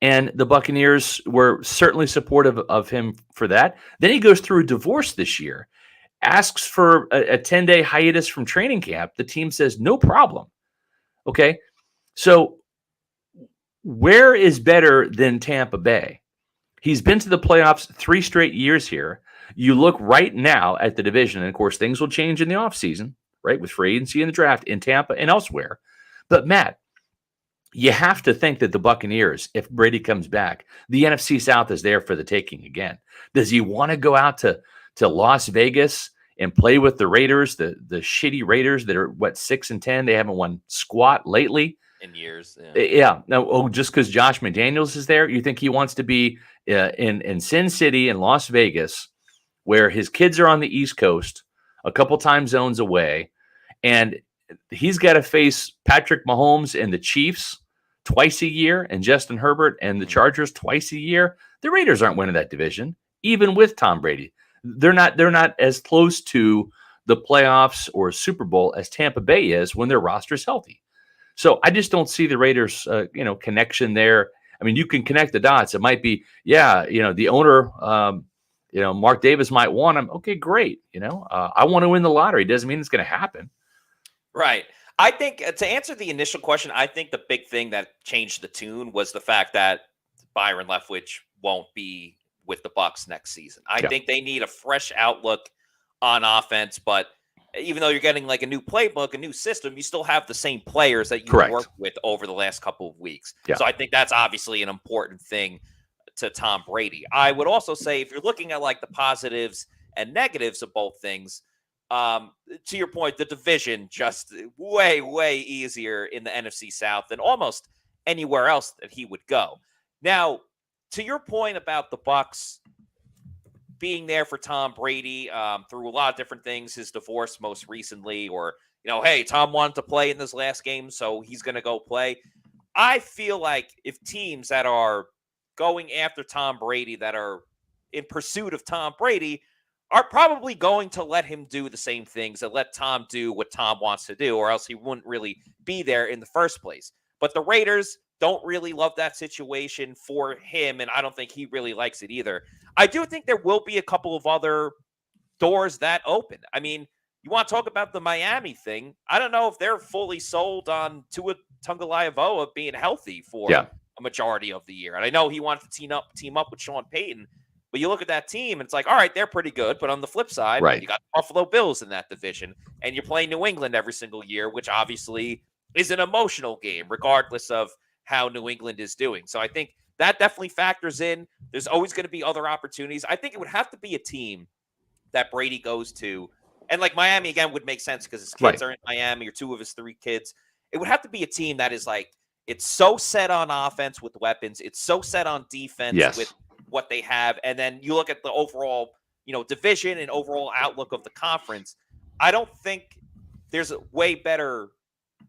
And the Buccaneers were certainly supportive of him for that. Then he goes through a divorce this year, asks for a 10-day hiatus from training camp. The team says, no problem. Okay. So where is better than Tampa Bay? He's been to the playoffs 3 straight years here. You look right now at the division, and of course, things will change in the offseason, right, with free agency and the draft in Tampa and elsewhere. But, Matt, you have to think that the Buccaneers, if Brady comes back, the NFC South is there for the taking again. Does he want to go out to Las Vegas and play with the Raiders, the shitty Raiders that are, 6-10? They haven't won squat lately. In years. Yeah. No, just because Josh McDaniels is there, you think he wants to be in Sin City and Las Vegas, where his kids are on the East Coast, a couple time zones away, and he's got to face Patrick Mahomes and the Chiefs twice a year, and Justin Herbert and the Chargers twice a year. The Raiders aren't winning that division, even with Tom Brady. They're not as close to the playoffs or Super Bowl as Tampa Bay is when their roster is healthy. So I just don't see the Raiders, connection there. I mean, you can connect the dots. It might be, the owner, Mark Davis might want him. Okay, great. I want to win the lottery. Doesn't mean it's going to happen. Right. I think to answer the initial question, I think the big thing that changed the tune was the fact that Byron Leftwich won't be with the Bucs next season. I think they need a fresh outlook on offense, but even though you're getting like a new playbook, a new system, you still have the same players that you worked with over the last couple of weeks. Yeah. So I think that's obviously an important thing to Tom Brady. I would also say if you're looking at like the positives and negatives of both things, to your point, the division just way, way easier in the NFC South than almost anywhere else that he would go. Now, to your point about the Bucs being there for Tom Brady through a lot of different things, his divorce most recently, or, hey, Tom wanted to play in this last game, so he's going to go play. I feel like if teams that are going after Tom Brady, that are in pursuit of Tom Brady, are probably going to let him do the same things and let Tom do what Tom wants to do, or else he wouldn't really be there in the first place. But the Raiders don't really love that situation for him, and I don't think he really likes it either. I do think there will be a couple of other doors that open. I mean, you want to talk about the Miami thing. I don't know if they're fully sold on Tua Tagovailoa being healthy for a majority of the year. And I know he wanted to team up with Sean Payton, but you look at that team, and it's like, all right, they're pretty good. But on the flip side, you got Buffalo Bills in that division, and you're playing New England every single year, which obviously is an emotional game, regardless of how New England is doing. So I think that definitely factors in. There's always going to be other opportunities. I think it would have to be a team that Brady goes to. And like Miami, again, would make sense because his kids are in Miami, or 2 of his 3 kids. It would have to be a team that is like, it's so set on offense with weapons. It's so set on defense with what they have. And then you look at the overall, division and overall outlook of the conference. I don't think there's way better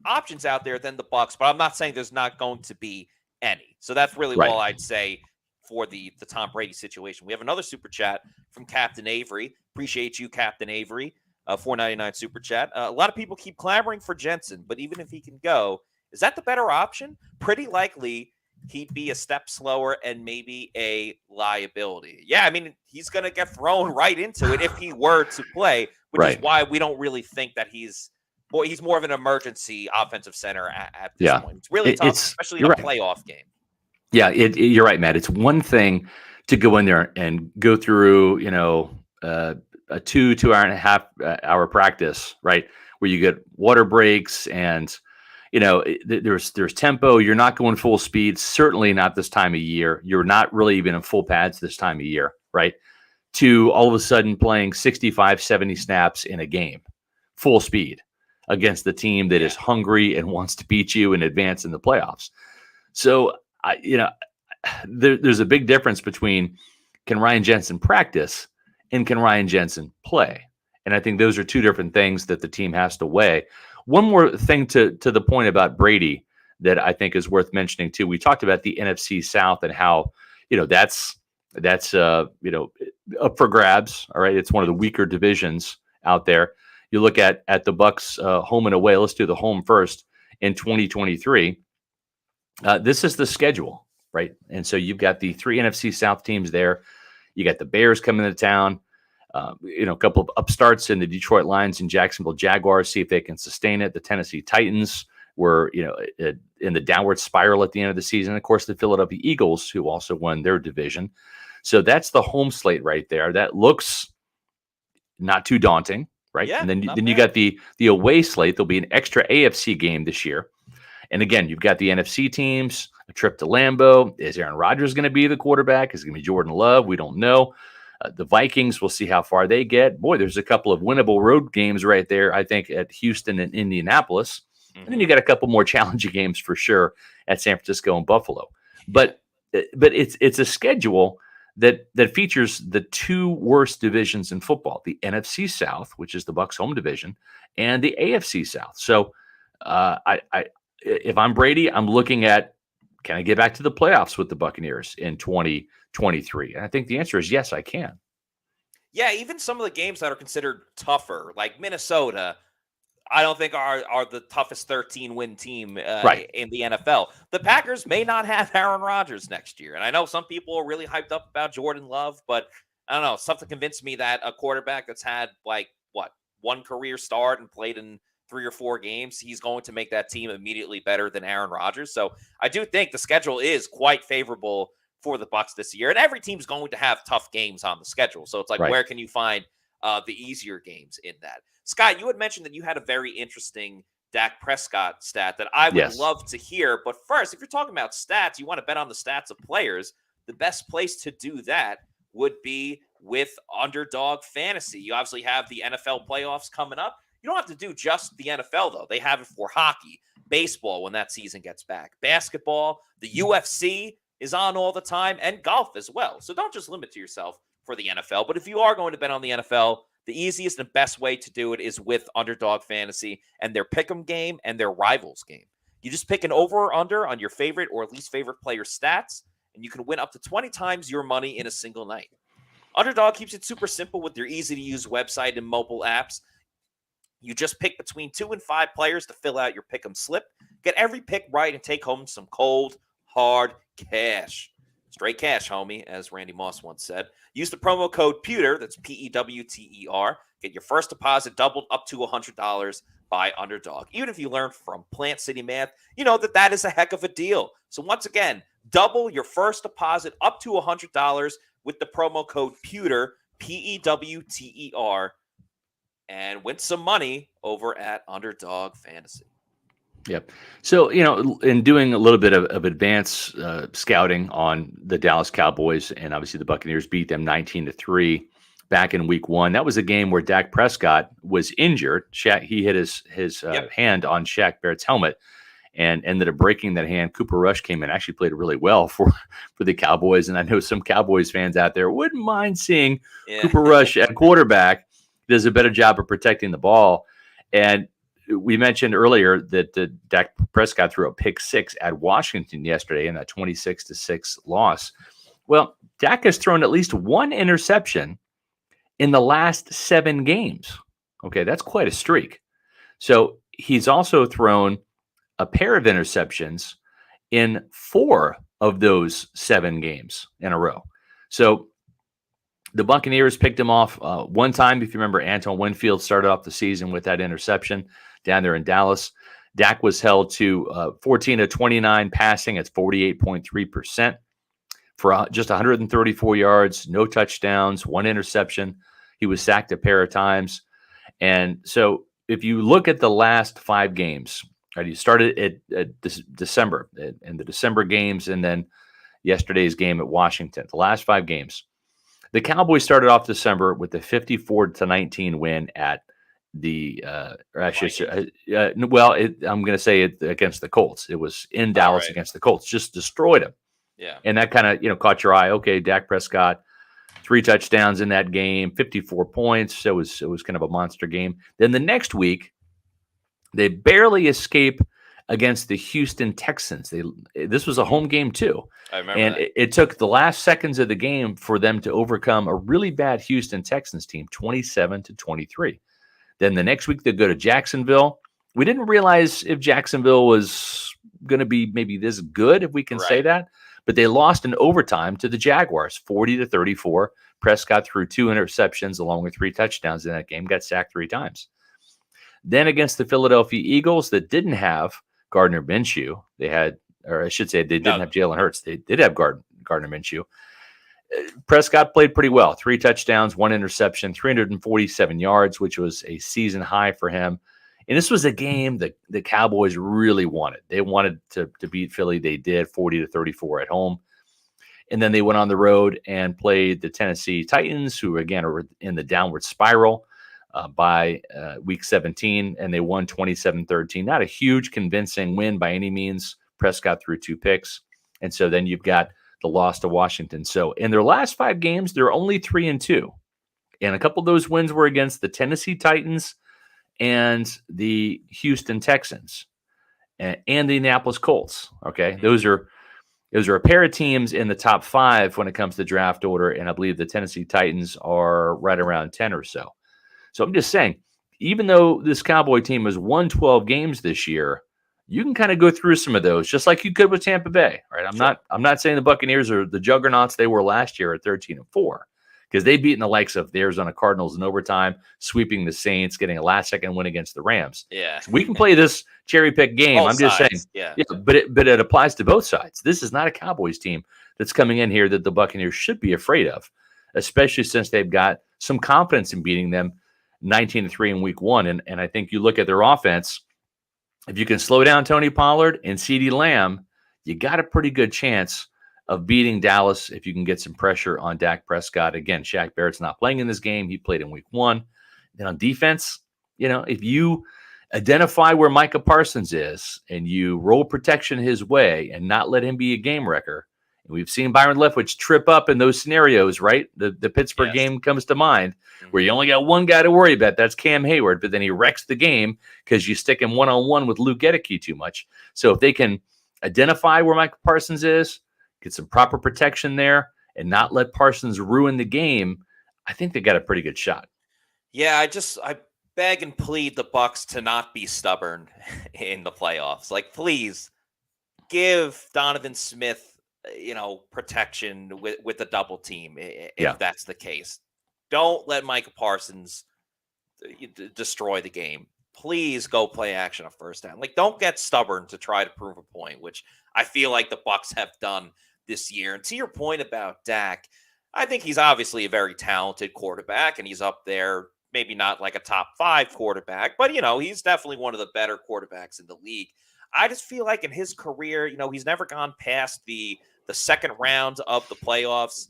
options out there than the Bucs, but I'm not saying there's not going to be any. So that's really all I'd say for the Tom Brady situation. We have another super chat from Captain Avery. Appreciate you, Captain Avery. $4.99 super chat. A lot of people keep clamoring for Jensen, but even if he can go, is that the better option? Pretty likely he'd be a step slower and maybe a liability. Yeah, I mean, he's going to get thrown right into it if he were to play, which is why we don't really think that he's more of an emergency offensive center at this point. It's really tough, especially in a playoff game. Yeah, you're right, Matt. It's one thing to go in there and go through, a 2.5 hour practice, right, where you get water breaks and, there's tempo. You're not going full speed. Certainly not this time of year. You're not really even in full pads this time of year, right? To all of a sudden playing 65, 70 snaps in a game, full speed against the team that is hungry and wants to beat you and advance in the playoffs. So, there's a big difference between can Ryan Jensen practice and can Ryan Jensen play? And I think those are two different things that the team has to weigh. One more thing to the point about Brady that I think is worth mentioning too. We talked about the NFC South and how, that's up for grabs. All right. It's one of the weaker divisions out there. You look at the Bucs home and away. Let's do the home first in 2023. This is the schedule, right? And so you've got the 3 NFC South teams there. You got the Bears coming to town. A couple of upstarts in the Detroit Lions and Jacksonville Jaguars, see if they can sustain it. The Tennessee Titans were, in the downward spiral at the end of the season. Of course, the Philadelphia Eagles, who also won their division. So that's the home slate right there. That looks not too daunting, right? Yeah, and then you got the away slate. There'll be an extra AFC game this year. And again, you've got the NFC teams, a trip to Lambeau. Is Aaron Rodgers going to be the quarterback? Is it going to be Jordan Love? We don't know. The Vikings, we'll see how far they get. Boy, there's a couple of winnable road games right there, I think, at Houston and Indianapolis. And then you got a couple more challenging games for sure at San Francisco and Buffalo. But it's a schedule that features the two worst divisions in football, the NFC South, which is the Bucs home division, and the AFC South. So if I'm Brady, I'm looking at, can I get back to the playoffs with the Buccaneers in 2023? And I think the answer is yes, I can. Yeah, even some of the games that are considered tougher, like Minnesota, I don't think are the toughest 13-win team in the NFL. The Packers may not have Aaron Rodgers next year. And I know some people are really hyped up about Jordan Love, but I don't know, something convinced me that a quarterback that's had one career start and played in 3 or 4 games, he's going to make that team immediately better than Aaron Rodgers. So I do think the schedule is quite favorable for the Bucs this year. And every team's going to have tough games on the schedule. So it's like, where can you find the easier games in that? Scott, you had mentioned that you had a very interesting Dak Prescott stat that I would love to hear. But first, if you're talking about stats, you want to bet on the stats of players, the best place to do that would be with Underdog Fantasy. You obviously have the NFL playoffs coming up. You don't have to do just the NFL, though. They have it for hockey, baseball when that season gets back, basketball, the UFC is on all the time, and golf as well. So don't just limit to yourself for the NFL. But if you are going to bet on the NFL, the easiest and best way to do it is with Underdog Fantasy and their Pick'em game and their Rivals game. You just pick an over or under on your favorite or least favorite player stats, and you can win up to 20 times your money in a single night. Underdog keeps it super simple with their easy-to-use website and mobile apps. You just pick between 2 and 5 players to fill out your Pick'em slip. Get every pick right and take home some cold, hard cash. Straight cash, homie, as Randy Moss once said. Use the promo code Pewter, that's P-E-W-T-E-R. Get your first deposit doubled up to $100 by Underdog. Even if you learn from Plant City Math, you know that is a heck of a deal. So once again, double your first deposit up to $100 with the promo code Pewter, P-E-W-T-E-R, and win some money over at Underdog Fantasy. Yep. So, in doing a little bit of advanced scouting on the Dallas Cowboys, and obviously the Buccaneers beat them 19-3 back in week 1. That was a game where Dak Prescott was injured. He hit his hand on Shaq Barrett's helmet and ended up breaking that hand. Cooper Rush came in, actually played really well for the Cowboys. And I know some Cowboys fans out there wouldn't mind seeing Cooper Rush at quarterback. Does a better job of protecting the ball. And we mentioned earlier that Dak Prescott threw a pick 6 at Washington yesterday in that 26-6 loss. Well, Dak has thrown at least one interception in the last 7 games. Okay, that's quite a streak. So he's also thrown a pair of interceptions in 4 of those 7 games in a row. So the Buccaneers picked him off one time. If you remember, Antoine Winfield started off the season with that interception down there in Dallas. Dak was held to 14 of 29 passing. It's 48.3% for just 134 yards, no touchdowns, 1 interception. He was sacked a pair of times. And so if you look at the last 5 games, right, you started at December, in the December games, and then yesterday's game at Washington, the last 5 games. The Cowboys started off December with a 54-19 win at the, I'm going to say it against the Colts. It was in Dallas against the Colts, just destroyed them. Yeah. And that kind of, caught your eye. Okay, Dak Prescott, 3 touchdowns in that game, 54 points. It was kind of a monster game. Then the next week, they barely escape against the Houston Texans. This was a home game too. I remember and that. it took the last seconds of the game for them to overcome a really bad Houston Texans team, 27-23. Then the next week they go to Jacksonville. We didn't realize if Jacksonville was going to be maybe this good, if we can say that, but they lost in overtime to the Jaguars, 40-34. Prescott threw 2 interceptions along with 3 touchdowns in that game, got sacked 3 times. Then against the Philadelphia Eagles that didn't have Gardner Minshew, they had, or I should say they didn't have Jalen Hurts. They did have Gardner Minshew. Prescott played pretty well. 3 touchdowns, 1 interception, 347 yards, which was a season high for him. And this was a game that the Cowboys really wanted. They wanted to beat Philly. They did, 40-34 at home. And then they went on the road and played the Tennessee Titans, who, again, are in the downward spiral by week 17, and they won 27-13. Not a huge convincing win by any means. Prescott threw 2 picks. And so then you've got the loss to Washington. So in their last 5 games, they're only 3-2. And a couple of those wins were against the Tennessee Titans and the Houston Texans and the Indianapolis Colts. Okay. Those are a pair of teams in the top 5 when it comes to draft order. And I believe the Tennessee Titans are right around 10 or so. So I'm just saying, even though this Cowboy team has won 12 games this year, you can kind of go through some of those, just like you could with Tampa Bay, right? I'm not saying the Buccaneers are the juggernauts they were last year at 13-4, because they've beaten the likes of the Arizona Cardinals in overtime, sweeping the Saints, getting a last-second win against the Rams. Yeah, so we can play this cherry-pick game. Both I'm just sides. saying, but it applies to both sides. This is not a Cowboys team that's coming in here that the Buccaneers should be afraid of, especially since they've got some confidence in beating them 19-3 in week 1. And I think you look at their offense, if you can slow down Tony Pollard and CeeDee Lamb, you got a pretty good chance of beating Dallas if you can get some pressure on Dak Prescott. Again, Shaq Barrett's not playing in this game. He played in week 1. Then on defense, if you identify where Micah Parsons is and you roll protection his way and not let him be a game wrecker, and we've seen Byron Leftwich trip up in those scenarios, right? The Pittsburgh game comes to mind, where you only got one guy to worry about. That's Cam Hayward, but then he wrecks the game because you stick him one-on-one with Luke Gedeke too much. So if they can identify where Micah Parsons is, get some proper protection there, and not let Parsons ruin the game, I think they got a pretty good shot. Yeah, I beg and plead the Bucs to not be stubborn in the playoffs. Like, please give Donovan Smith protection with the double team if that's the case. Don't let Micah Parsons destroy the game. Please go play action on first down. Like, don't get stubborn to try to prove a point, which I feel like the Bucs have done this year. And to your point about Dak, I think he's obviously a very talented quarterback, and he's up there, maybe not like a top 5 quarterback, but he's definitely one of the better quarterbacks in the league. I just feel like in his career, he's never gone past the second round of the playoffs.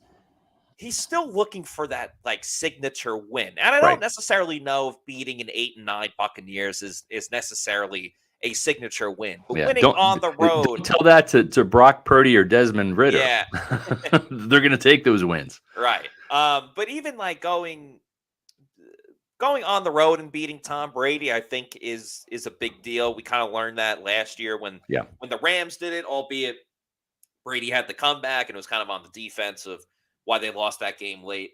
He's still looking for that signature win. And I don't necessarily know if beating an 8-9 Buccaneers is necessarily a signature win. But winning on the road. Don't tell that to Brock Purdy or Desmond Ridder. Yeah. They're going to take those wins. Right. But even going going on the road and beating Tom Brady, I think is a big deal. We kind of learned that last year when the Rams did it, albeit Brady had the comeback and it was kind of on the defense of why they lost that game late.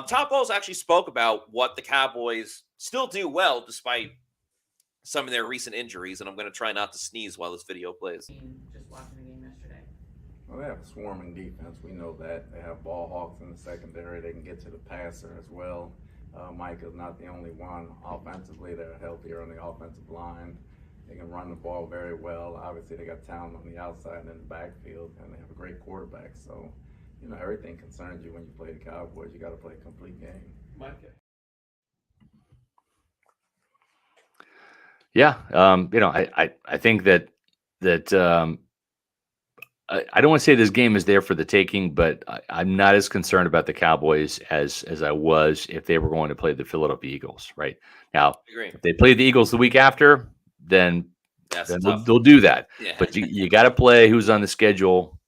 Todd Bowles actually spoke about what the Cowboys still do well despite some of their recent injuries, and I'm going to try not to sneeze while this video plays. Just watching the game yesterday. Well, they have a swarming defense. We know that. They have ball hawks in the secondary. They can get to the passer as well. Mike is not the only one. Offensively, they're healthier on the offensive line. They can run the ball very well. Obviously, they got talent on the outside and in the backfield, and they have a great quarterback. So, you know, everything concerns you when you play the Cowboys. You got to play a complete game. Mike. Yeah, you know, I think that I don't want to say this game is there for the taking, but I'm not as concerned about the Cowboys as I was if they were going to play the Philadelphia Eagles. Right now, if they play the Eagles the week after, then they'll do that. Yeah. But you got to play who's on the schedule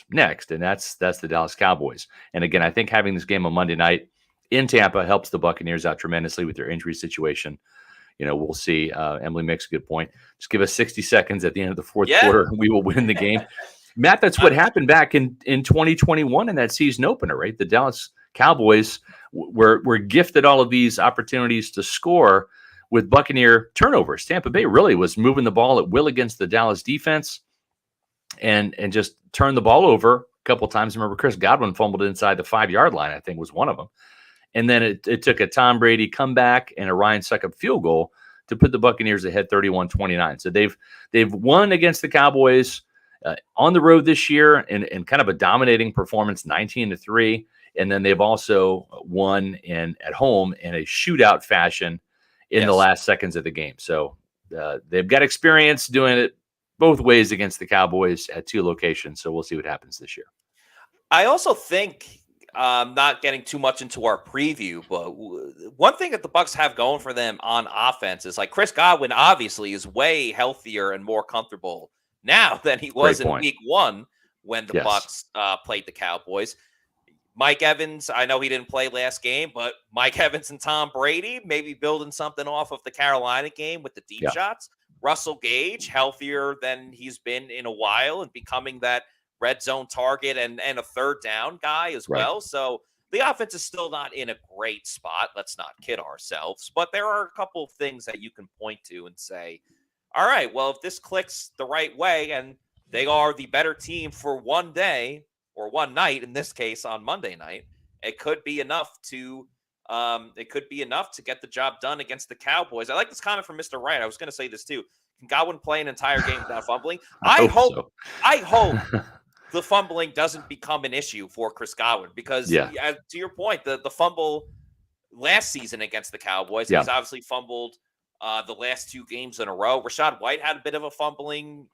next, and that's the Dallas Cowboys. And again, I think having this game on Monday night in Tampa helps the Buccaneers out tremendously with their injury situation. You know, we'll see. Emily makes a good point. Just give us 60 seconds at the end of the fourth quarter, and we will win the game. Matt, that's what happened back in 2021 in that season opener, right? The Dallas Cowboys were gifted all of these opportunities to score with Buccaneer turnovers. Tampa Bay really was moving the ball at will against the Dallas defense and just turned the ball over a couple of times. I remember Chris Godwin fumbled inside the 5-yard line, I think was one of them. And then it took a Tom Brady comeback and a Ryan Succop field goal to put the Buccaneers ahead 31-29. So they've won against the Cowboys on the road this year in kind of a dominating performance, 19-3. And then they've also won at home in a shootout fashion in the last seconds of the game. So they've got experience doing it both ways against the Cowboys at 2 locations. So we'll see what happens this year. I also think, not getting too much into our preview, but one thing that the Bucs have going for them on offense is like Chris Godwin obviously is way healthier and more comfortable now than he was in week 1 when the Bucs played the Cowboys. Mike Evans, I know he didn't play last game, but Mike Evans and Tom Brady maybe building something off of the Carolina game with the deep shots. Russell Gage, healthier than he's been in a while and becoming that red zone target and a third down guy as well. So the offense is still not in a great spot. Let's not kid ourselves. But there are a couple of things that you can point to and say, all right, well, if this clicks the right way and they are the better team for one day or one night, in this case on Monday night, it could be enough to get the job done against the Cowboys. I like this comment from Mr. Wright. I was going to say this too. Can Godwin play an entire game without fumbling? I hope the fumbling doesn't become an issue for Chris Godwin because, to your point, the fumble last season against the Cowboys, he's obviously fumbled the last 2 games in a row. Rachaad White had a bit of a fumbling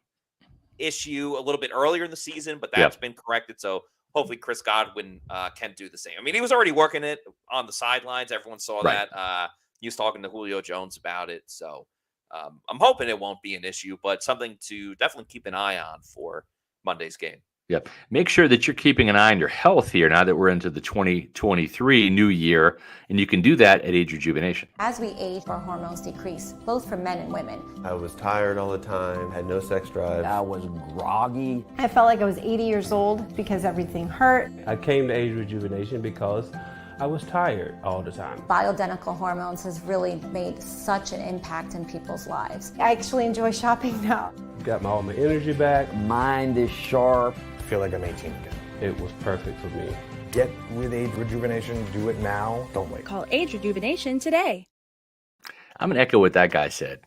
issue a little bit earlier in the season, but that's been corrected. So hopefully Chris Godwin can do the same. I mean, he was already working it on the sidelines. Everyone saw that. He was talking to Julio Jones about it. So I'm hoping it won't be an issue, but something to definitely keep an eye on for Monday's game. Yep. Make sure that you're keeping an eye on your health here now that we're into the 2023 new year, and you can do that at Age Rejuvenation. As we age, our hormones decrease, both for men and women. I was tired all the time, had no sex drive. I was groggy. I felt like I was 80 years old because everything hurt. I came to Age Rejuvenation because I was tired all the time. Bioidentical hormones has really made such an impact in people's lives. I actually enjoy shopping now. Got all my energy back. Mind is sharp. I feel like I'm 18 again. It was perfect for me. Get with Age Rejuvenation. Do it now. Don't wait. Call Age Rejuvenation today. I'm going to echo what that guy said.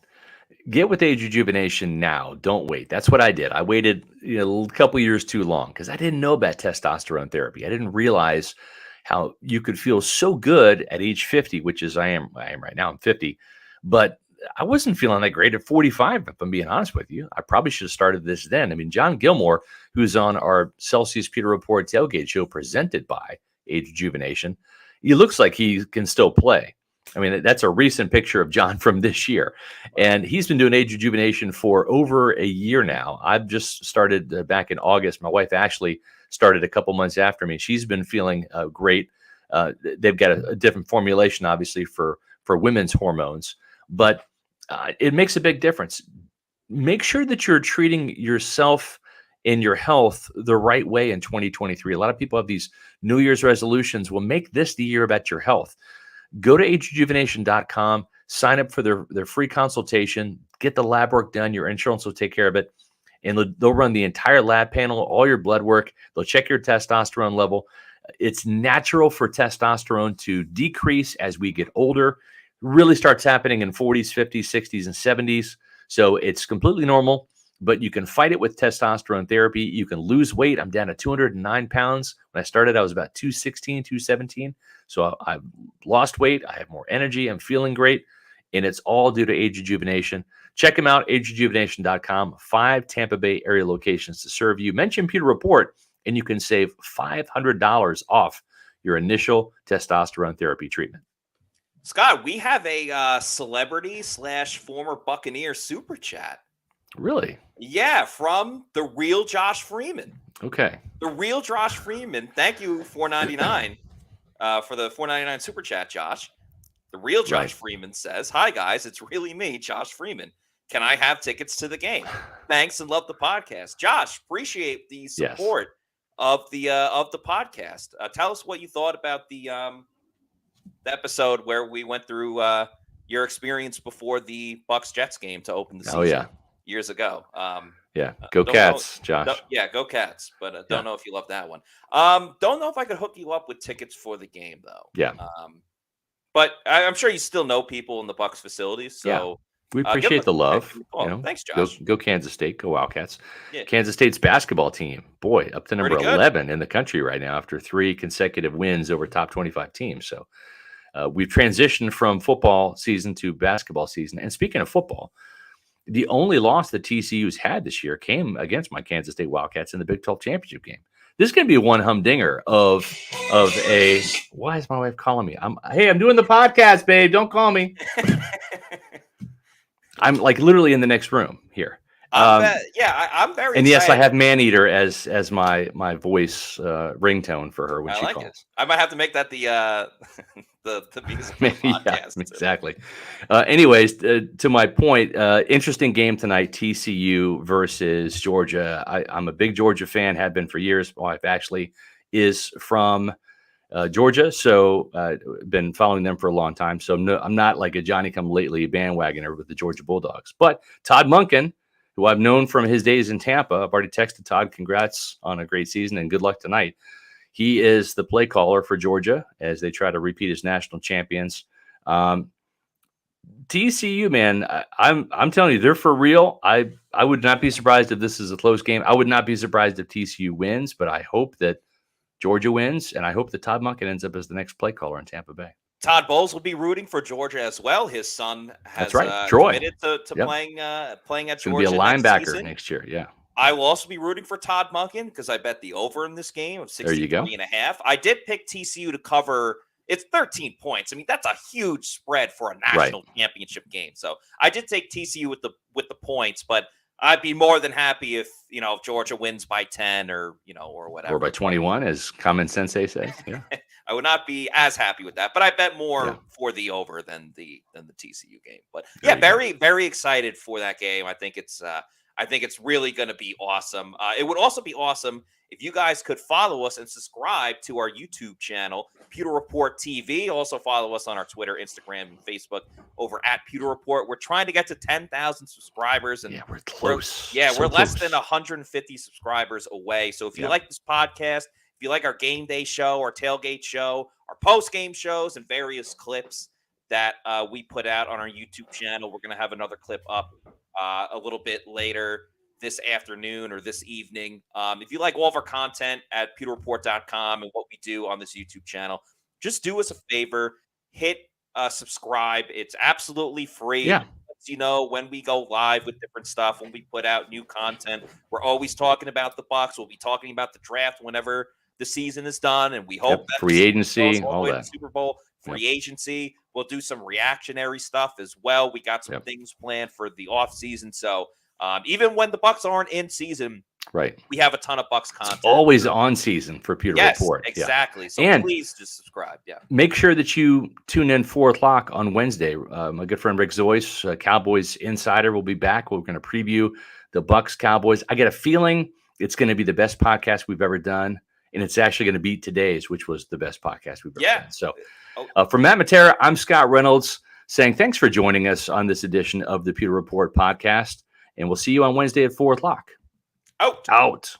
Get with Age Rejuvenation now. Don't wait. That's what I did. I waited a couple years too long because I didn't know about testosterone therapy. I didn't realize how you could feel so good at age 50, which is I am right now. I'm 50, but I wasn't feeling that great at 45, if I'm being honest with you. I probably should have started this then. I mean, John Gilmore, who's on our Celsius Pewter Report tailgate show presented by Age Rejuvenation, he looks like he can still play. I mean, that's a recent picture of John from this year. And he's been doing Age Rejuvenation for over a year now. I've just started back in August. My wife, Ashley, started a couple months after me. She's been feeling great. They've got a different formulation, obviously, for for women's hormones, but it makes a big difference. Make sure that you're treating yourself and your health the right way in 2023. A lot of people have these New Year's resolutions. Well, make this the year about your health. Go to agerejuvenation.com, sign up for their free consultation, get the lab work done. Your insurance will take care of it. And they'll run the entire lab panel, all your blood work. They'll check your testosterone level. It's natural for testosterone to decrease as we get older. Really starts happening in 40s, 50s, 60s, and 70s. So it's completely normal, but you can fight it with testosterone therapy. You can lose weight. I'm down to 209 pounds. When I started, I was about 216, 217. So I've lost weight. I have more energy. I'm feeling great. And it's all due to Age Rejuvenation. Check them out, agerejuvenation.com. 5 Tampa Bay area locations to serve you. Mention Pewter Report, and you can save $500 off your initial testosterone therapy treatment. Scott, we have a celebrity / former Buccaneer super chat. Really? Yeah, from the real Josh Freeman. Okay. The real Josh Freeman. Thank you, $4.99, for the $4.99 super chat, Josh. The real Josh Freeman says, "Hi guys, it's really me, Josh Freeman. Can I have tickets to the game? Thanks and love the podcast." Josh, appreciate the support of the podcast. Tell us what you thought about the episode where we went through your experience before the Bucs Jets game to open the season years ago. Go Cats, Josh. Go Cats. But don't know if you love that one. Don't know if I could hook you up with tickets for the game though. Yeah. But I'm sure you still know people in the Bucs facilities. So we appreciate the love. Thanks, Josh. Go Kansas State. Go Wildcats. Yeah. Kansas State's basketball team, boy, up to number 11 in the country right now after 3 consecutive wins over top 25 teams. So we've transitioned from football season to basketball season. And speaking of football, the only loss that TCU's had this year came against my Kansas State Wildcats in the Big 12 championship game. This is going to be one humdinger of a. Why is my wife calling me? I'm doing the podcast, babe. Don't call me. I'm like literally in the next room here. I'm very. And yes, excited. I have Maneater as my voice ringtone for her when she calls. It. I might have to make that the music podcast. Yeah, exactly. Anyways, to my point, interesting game tonight. TCU versus Georgia. I'm a big Georgia fan. Have been for years. My wife actually is from Georgia, so been following them for a long time. So I'm not like a Johnny come lately bandwagoner with the Georgia Bulldogs. But Todd Monken, who I've known from his days in Tampa, I've already texted Todd, congrats on a great season and good luck tonight. He is the play caller for Georgia as they try to repeat as national champions. TCU, man, I'm telling you, they're for real. I would not be surprised if this is a close game. I would not be surprised if TCU wins, but I hope that Georgia wins, and I hope that Todd Monken ends up as the next play caller in Tampa Bay. Todd Bowles will be rooting for Georgia as well. His son has Troy. committed to playing at Georgia. He's going to be a linebacker next year, yeah. I will also be rooting for Todd Monken because I bet the over in this game of 63.5. I did pick TCU to cover. It's 13 points. I mean, that's a huge spread for a national championship game. So I did take TCU with the points, but I'd be more than happy if Georgia wins by 10 or whatever, or by 21, as Common Sensei says. Yeah, I would not be as happy with that, but I bet more for the over than the TCU game. But very very excited for that game. I think it's really going to be awesome. It would also be awesome if you guys could follow us and subscribe to our YouTube channel, Pewter Report TV. Also follow us on our Twitter, Instagram, and Facebook over at Pewter Report. We're trying to get to 10,000 subscribers. And we're close. We're less than 150 subscribers away. So if you like this podcast, if you like our game day show, our tailgate show, our post-game shows, and various clips that we put out on our YouTube channel, we're going to have another clip up a little bit later this afternoon or this evening. If you like all of our content at pewterreport.com and what we do on this YouTube channel, just do us a favor, hit subscribe. It's absolutely free. Yeah. When we go live with different stuff, when we put out new content, we're always talking about the Bucs. We'll be talking about the draft whenever the season is done, and we hope that free agency, all that, Super Bowl, free agency. We'll do some reactionary stuff as well. We got some things planned for the off season. So even when the Bucs aren't in season, Right. We have a ton of Bucs content. It's always on season for Pewter Report. Exactly. Yeah. So and please just subscribe. Yeah. Make sure that you tune in 4:00 on Wednesday. My good friend Rick Zoyce, Cowboys Insider, will be back. We're going to preview the Bucs Cowboys. I get a feeling it's going to be the best podcast we've ever done. And it's actually going to beat today's, which was the best podcast we've ever done. So for Matt Matera, I'm Scott Reynolds saying thanks for joining us on this edition of the Pewter Report podcast. And we'll see you on Wednesday at 4:00. Out.